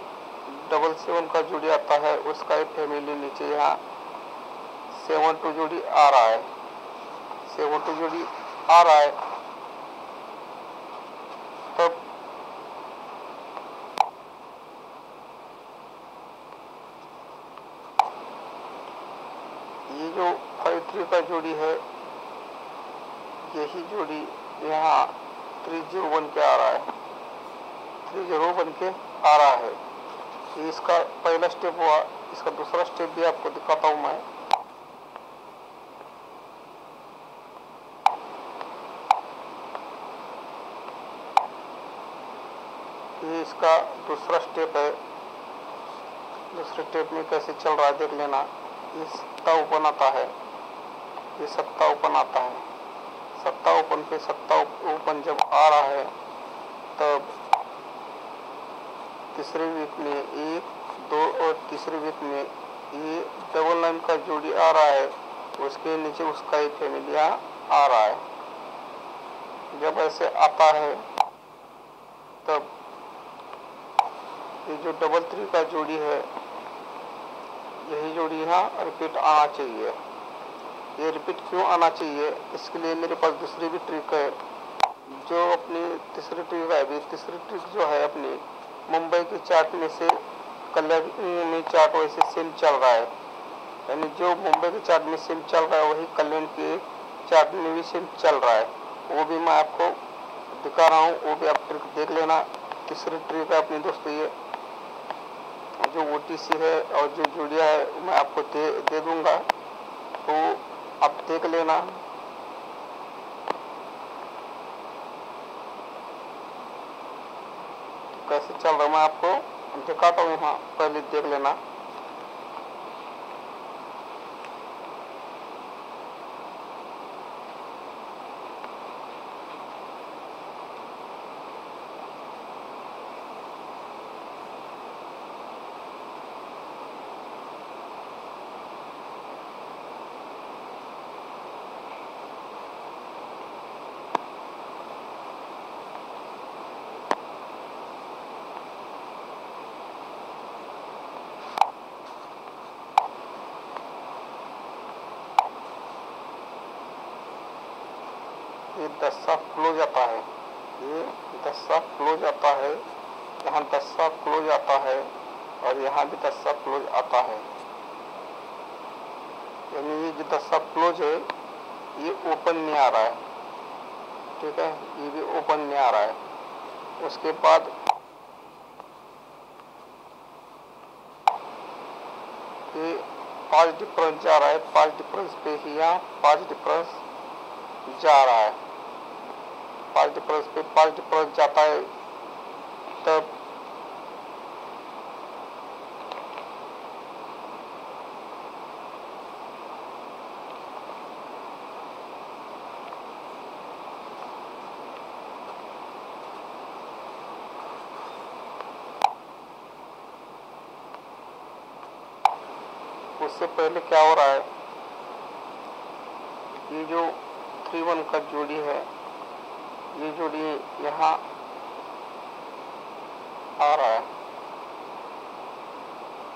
7 का जोड़ी आता है। उसका एक फैमिली नीचे यहाँ 7 2 जोड़ी आ रहा है। 7 2 जोड़ी आ रहा है। तब ये जो 5 3 का जोड़ी है, यही जोड़ी यहाँ 3-0 बन के आ रहा है। 3-0 बन के आ रहा है। ये इसका पहला स्टेप हुआ। इसका दूसरा स्टेप भी आपको दिखाता हूँ मैं। ये इसका दूसरा स्टेप है। दूसरे स्टेप में कैसे चल रहा है देख लेना। ये सत्ता ओपन आता है। ये सत्ता ओपन आता है। सत्ता ओपन पे सत्ता ओपन जब आ रहा है तब तीसरे वीक में 1 2 और तीसरे वीक में ये डबल 9 का जोड़ी आ रहा है। उसके नीचे उसका एक फैमिली आ रहा है। जब ऐसे आता है तब ये जो डबल 3 का जोड़ी है, यही जोड़ी यहाँ रिपीट आना चाहिए। ये रिपीट क्यों आना चाहिए, इसके लिए मेरे पास दूसरी भी ट्रिक है। जो अपनी तीसरी ट्रिक है, अभी तीसरी ट्रिक जो है अपनी मुंबई की चार्ट में से कल्याण में चार्ट वैसे सेम चल रहा है, यानी जो मुंबई के चार्ट में सेम चल रहा है वही कल्याण के चार्ट में भी सेम चल रहा है। वो भी मैं आपको दिखा रहा हूँ, वो भी आप ट्रिक देख लेना। तीसरी ट्रिक है अपनी दोस्तों, ये जो OTC है और जो जोड़िया है मैं आपको दे दूंगा, तो आप देख लेना। कैसे चल रहा है मैं आपको दिखाता हूँ, यहाँ पहले देख लेना। ये 10 सा क्लोज आता है, ये 10 सा क्लोज आता है, यहाँ 10 सा क्लोज आता है और यहाँ भी 10 सा क्लोज आता है। यानी ये जो 10 सा क्लोज है ये ओपन नहीं आ रहा है, ठीक है, ये भी ओपन नहीं आ रहा है। उसके बाद ये 5 डिफरेंस जा रहा है, 5 डिफरेंस पे ही यहाँ 5 डिफरेंस जा रहा है। 5 डिफरेंस पे 5 डिफरेंस जाता है, तब उससे पहले क्या हो रहा है, ये जो 3-1 का जोड़ी है, ये जोड़ी यहाँ आ रहा है,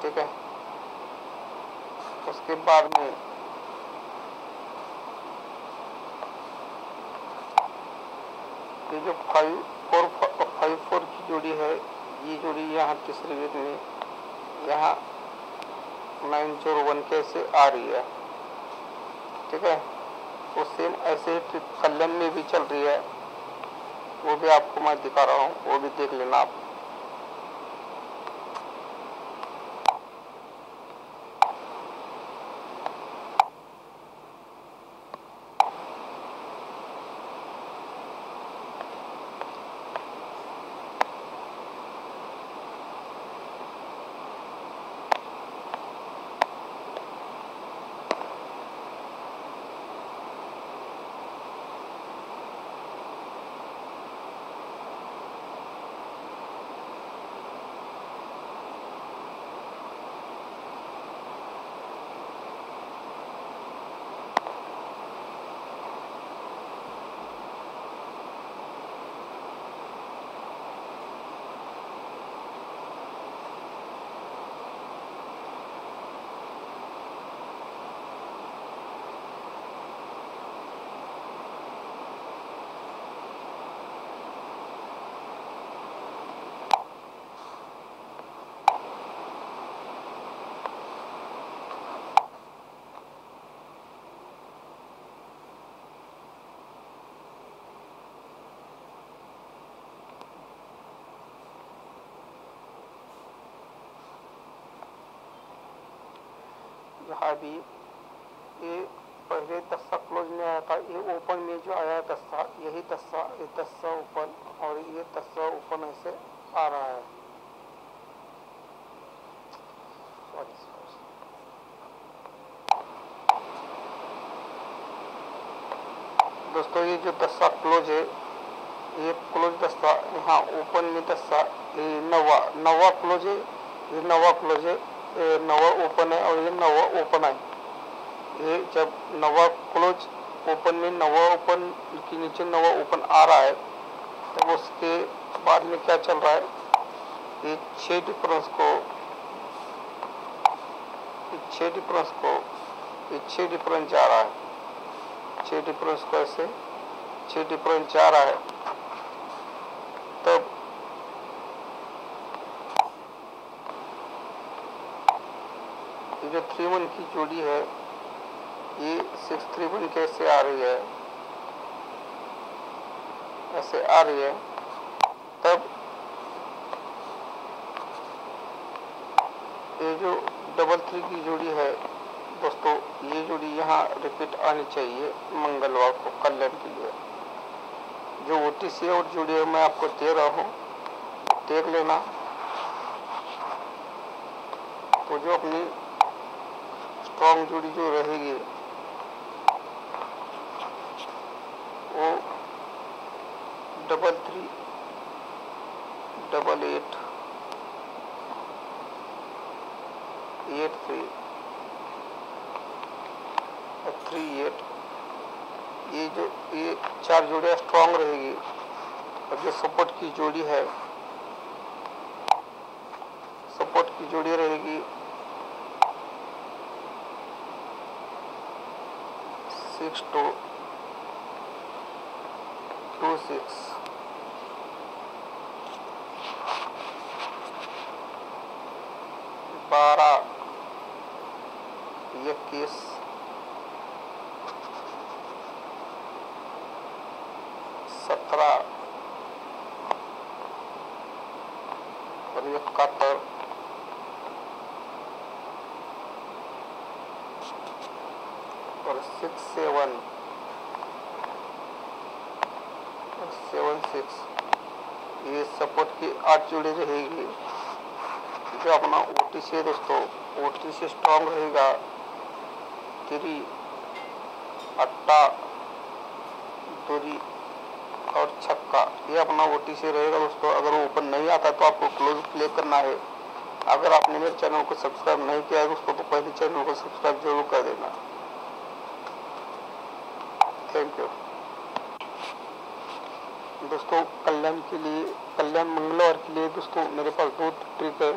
ठीक है। उसके बाद में ये जो 5-4 की जोड़ी है, ये जोड़ी यहाँ तीसरे वीक में यहाँ 901 कैसे आ रही है, ठीक है। वो सेम ऐसे ही कल्याण में भी चल रही है, वो भी आपको मैं दिखा रहा हूँ, वो भी देख लेना आप। यहाँ भी ये पहले 10 सा क्लोज में आया था, ये ओपन में जो आया 10 सा, यही 10 सा, ये 10 सा ओपन और ये 10 सा ओपन ऐसे आ रहा है। दोस्तों ये जो 10 सा क्लोज है, ये क्लोज 10 सा, यहाँ ओपन में 10 सा, ये नवा क्लोज है, ये नवा क्लोज है, ये नवा ओपन है और ये नवा ओपन है। ये जब नवा क्लोज ओपन में नवा ओपन के नीचे नवा ओपन आ रहा है, तो उसके बाद में क्या चल रहा है, ये 6 डिफरेंस को ये 6 डिफरेंस जा रहा है, 6 डिफरेंस को ऐसे 6 डिफरेंस जा रहा है। तब ये जो 3-1 की जोड़ी है, ये 6-3-1 कैसे आ रही है, ऐसे आ रही है। तब ये जो 3-3 की जोड़ी है दोस्तों, ये जोड़ी यहाँ रिपीट आनी चाहिए मंगलवार को कल्याण के लिए। जो OTC और जोड़ी है मैं आपको दे रहा हूँ, देख लेना। तो जो अपनी स्ट्रॉन्ग जोड़ी जो रहेगी वो 3-3, 8-8, 8-3, 3-8, ये 4 जोड़ियाँ स्ट्रॉन्ग रहेगी। और जो सपोर्ट की जोड़ी है, सपोर्ट की जोड़ी रहेगी 6-2, 2-6, 12, 21, 17 और 71 और 6-7 और 7-6, ये सपोर्ट की 8 जोड़ी रहेगी। जो अपना OTC है दोस्तों, OTC स्ट्रॉन्ग रहेगा 3, 8, 2 और छक्का, ये अपना OTC रहेगा दोस्तों। अगर वो ओपन नहीं आता तो आपको क्लोज प्ले करना है। अगर आपने मेरे चैनल को सब्सक्राइब नहीं किया है दोस्तों, तो पहले चैनल को सब्सक्राइब जरूर कर देना। थैंक यू दोस्तों। कल्याण के लिए, कल्याण मंगलवार के लिए दोस्तों मेरे पास 2 ट्रिक है,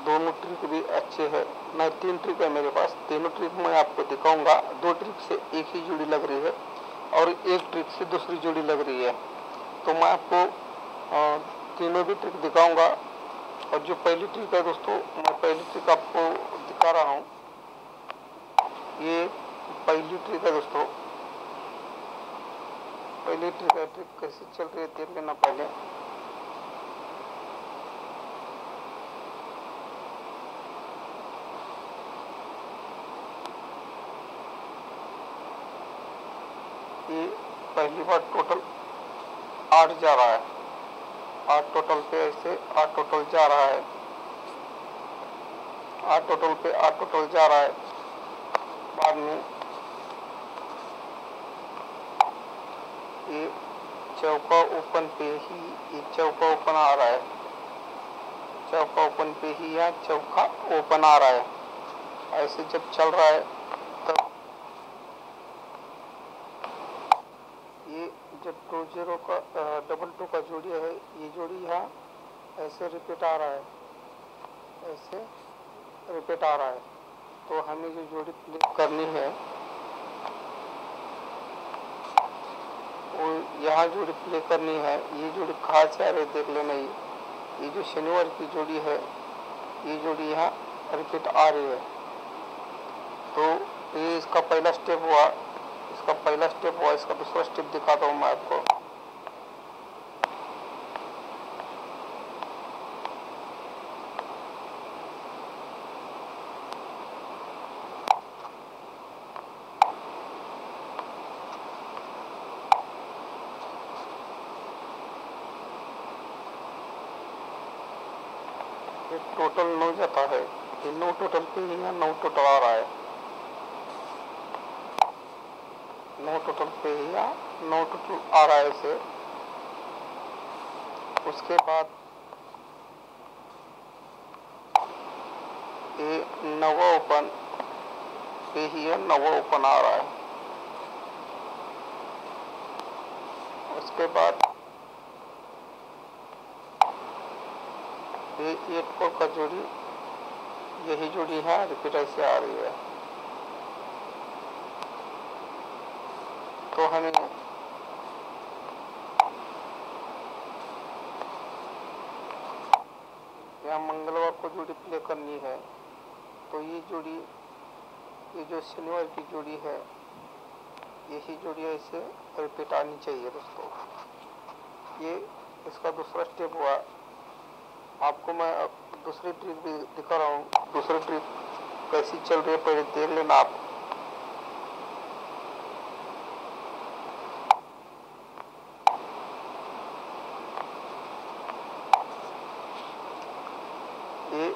दोनों ट्रिक भी अच्छे हैं। नहीं, 3 ट्रिक है मेरे पास, तीनों ट्रिक मैं आपको दिखाऊंगा। 2 ट्रिक से एक ही जोड़ी लग रही है और 1 ट्रिक से दूसरी जोड़ी लग रही है। तो मैं आपको तीनों भी ट्रिक दिखाऊंगा। और जो पहली ट्रिक है दोस्तों, मैं पहली ट्रिक आपको दिखा रहा हूँ। ये पहली ट्रिक है दोस्तों, पहली ट्रिक है। ट्रिक कैसे चल रही है देख लेना पहले। ये पहली बार टोटल 8 जा रहा है, 8 टोटल पे ऐसे 8 टोटल जा रहा है, 8 टोटल पे 8 टोटल जा रहा है। बाद में ये चौका ओपन पे ही, ये चौका ओपन आ रहा है, चौका ओपन पे ही या चौका ओपन आ रहा है। ऐसे जब चल रहा है तब ये जब 2-0 का 2-2 का जोड़ी है, ये जोड़ी यहाँ ऐसे रिपीट आ रहा है, ऐसे रिपीट आ रहा है। तो हमें जो जोड़ी प्ले करनी है वो यहाँ जोड़ी प्ले करनी है। ये जोड़ी कहाँ से आ रही है देख लेना। ये जो शनिवार की जोड़ी है, ये जोड़ी यहाँ रिपीट आ रही है। तो ये इसका पहला स्टेप हुआ, इसका पहला स्टेप हुआ। इसका दूसरा स्टेप दिखाता हूँ मैं आपको। टोटल 9 जाता है, ये 9 टोटल पे ही यहाँ 9 टोटल आ रहा है, 9 टोटल पे ही यहाँ 9 टोटल आ रहा है इसे। उसके बाद ये नवा ओपन पे ही है, नवा ओपन आ रहा है, उसके बाद ये 8 4 का जोड़ी, यही जोड़ी है, रिपीट ऐसे आ रही है। तो हमें यहाँ मंगलवार को जोड़ी प्ले करनी है। तो ये जोड़ी, ये जो शनिवार की जोड़ी है, यही जोड़ी ऐसे रिपीट आनी चाहिए दोस्तों। ये इसका दूसरा स्टेप हुआ। आपको मैं दूसरी ट्रिक भी दिखा रहा हूँ। दूसरी ट्रिक कैसी चल रही है पहले देख लेना आप। ये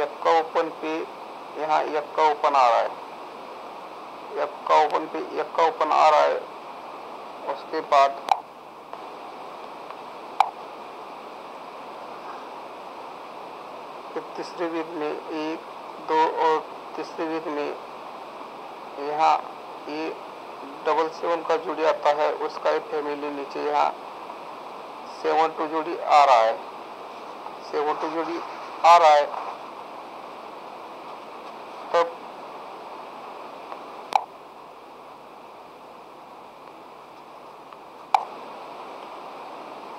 यक्का ओपन पे, यहाँ यक्का ओपन आ रहा है, यक्का ओपन पे यक्का ओपन आ रहा है। उसके बाद तीसरे वीक में 1 2 और तीसरे वीक में यहाँ ये 7 7 का जोड़ी आता है, उसका एक फैमिली नीचे यहाँ 7 2 जोड़ी आ रहा है, 7 2 जोड़ी आ रहा है। तब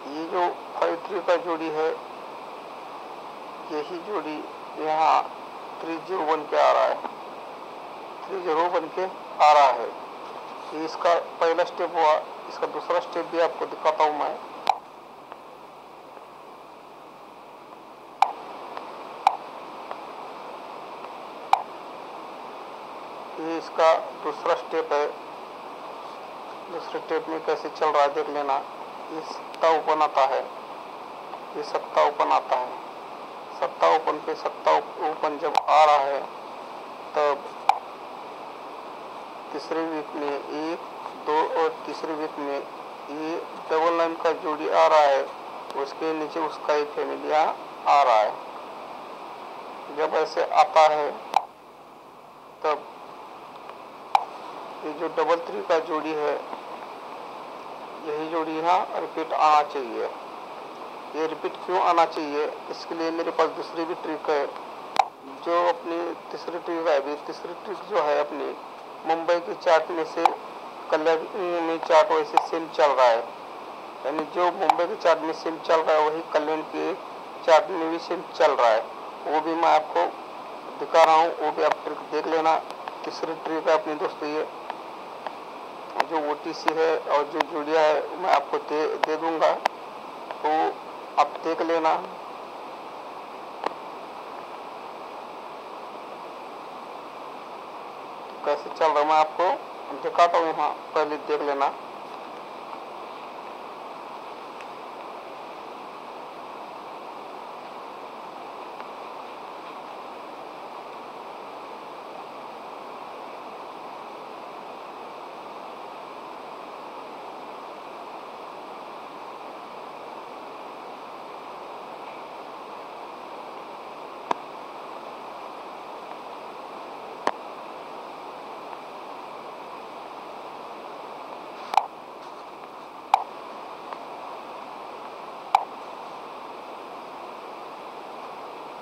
ये जो 5 3 का जोड़ी है, यही जोड़ी यहाँ 3 0 बन के आ रहा है, 3 0 बन के आ रहा है। ये इसका पहला स्टेप हुआ। इसका दूसरा स्टेप भी आपको दिखाता हूँ मैं। ये इसका दूसरा स्टेप है। दूसरे स्टेप में कैसे चल रहा है देख लेना। ये 7 ओपन आता है, ये 7 ओपन आता है। 7 ओपन पे 7 ओपन जब आ रहा है, तब तीसरे वीक में 1 2 और तीसरे वीक में ये डबल लाइन का जोड़ी आ रहा है, उसके नीचे उसका एक फैमिली आ रहा है। जब ऐसे आता है, तब ये जो 3 3 का जोड़ी है, यही जोड़ी यहाँ रिपीट आना चाहिए। ये रिपीट क्यों आना चाहिए, इसके लिए मेरे पास दूसरी भी ट्रिक है। जो अपनी तीसरी ट्रिक है, अभी तीसरी ट्रिक जो है अपनी मुंबई की चार्ट में से कल्याण में चार्ट वैसे सेम चल रहा है। यानी जो मुंबई के चार्ट में सेम चल रहा है, वही कल्याण के चार्ट में भी सेम चल रहा है। वो भी मैं आपको दिखा रहा हूँ, वो भी आप ट्रिक देख लेना। तीसरी ट्रिक है अपनी दोस्तों, ये जो OTC है और जो जोड़िया है मैं आपको दे दूंगा, तो आप देख लेना। कैसे चल रहा है मैं आपको दिखाता हूँ, यहाँ पहले देख लेना।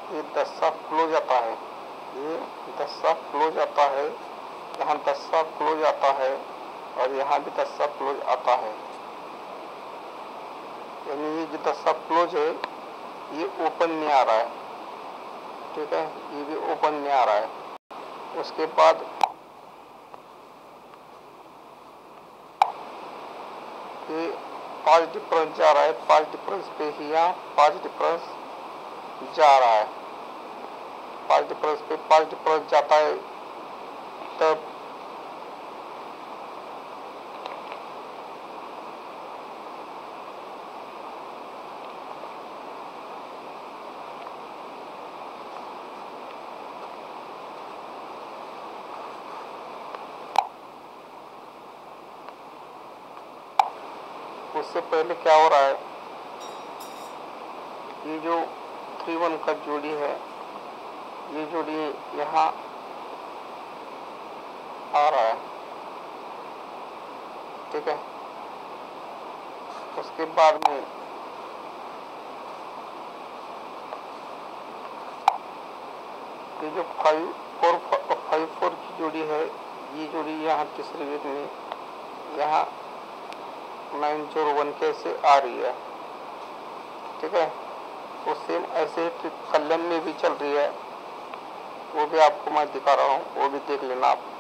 ये 10 क्लोज आता है, ये 10 क्लोज आता है, यहाँ 10 क्लोज आता है और यहाँ भी 10 क्लोज आता है। यानी ये जो 10 क्लोज है, ये ओपन में आ रहा है। ठीक है, ये भी ओपन में आ रहा है। उसके बाद ये 5 डिफरेंस जा रहा है, 5 डिफरेंस पे ही यहाँ 5 डिफरेंस जा रहा है। 5 डिफरेंस पे 5 डिफरेंस जाता है, तब उससे पहले क्या हो रहा है, ये जो 3 1 का जोड़ी है, ये जोड़ी यहाँ आ रहा है। ठीक है, उसके बाद में ये जो 5 4 की जोड़ी है, ये जोड़ी यहाँ तीसरे वीक में यहाँ 901 कैसे आ रही है, ठीक है। तो सेम ऐसे कल्याण में भी चल रही है, वो भी आपको मैं दिखा रहा हूँ, वो भी देख लेना आप।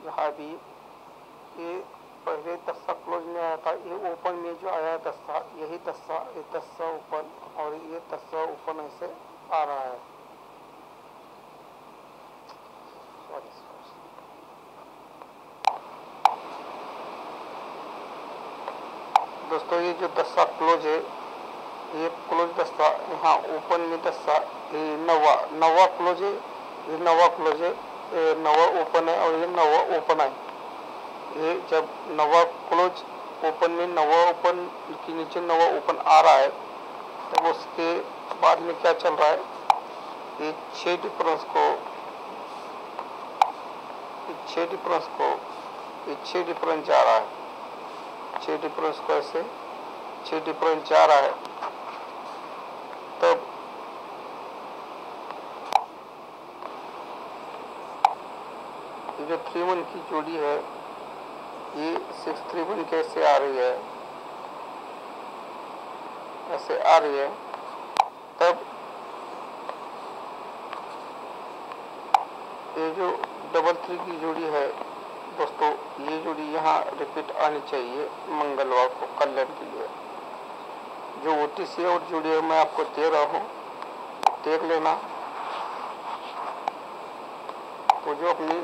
यहाँ भी ये पहले 10 क्लोज में आया था, ये ओपन में जो आया 10, यही 10, ये 10 ओपन और ये 10 ओपन ऐसे आ रहा है। दोस्तों ये जो 10 क्लोज है, ये क्लोज 10 यहाँ ओपन में 10, ये नवा क्लोज है, ये नवा क्लोज है, ये नवा ओपन है और ये नवा ओपन है। ये जब नवा क्लोज ओपन में नवा ओपन के नीचे नवा ओपन आ रहा है, तब उसके बाद में क्या चल रहा है, ये 6 डिफरेंस को ये 6 डिफरेंस जा रहा है, 6 डिफरेंस को ऐसे 6 डिफरेंस जा रहा है। तब ये जो 3-1 की जोड़ी है, ये 6-3-1 कैसे आ रही है, ऐसे आ रही है। तब ये जो 3-3 की जोड़ी है दोस्तों, ये जोड़ी यहाँ रिपीट आनी चाहिए मंगलवार को कल्याण के लिए। जो OTC और जोड़ी है मैं आपको दे रहा हूँ, देख लेना। तो जो अपनी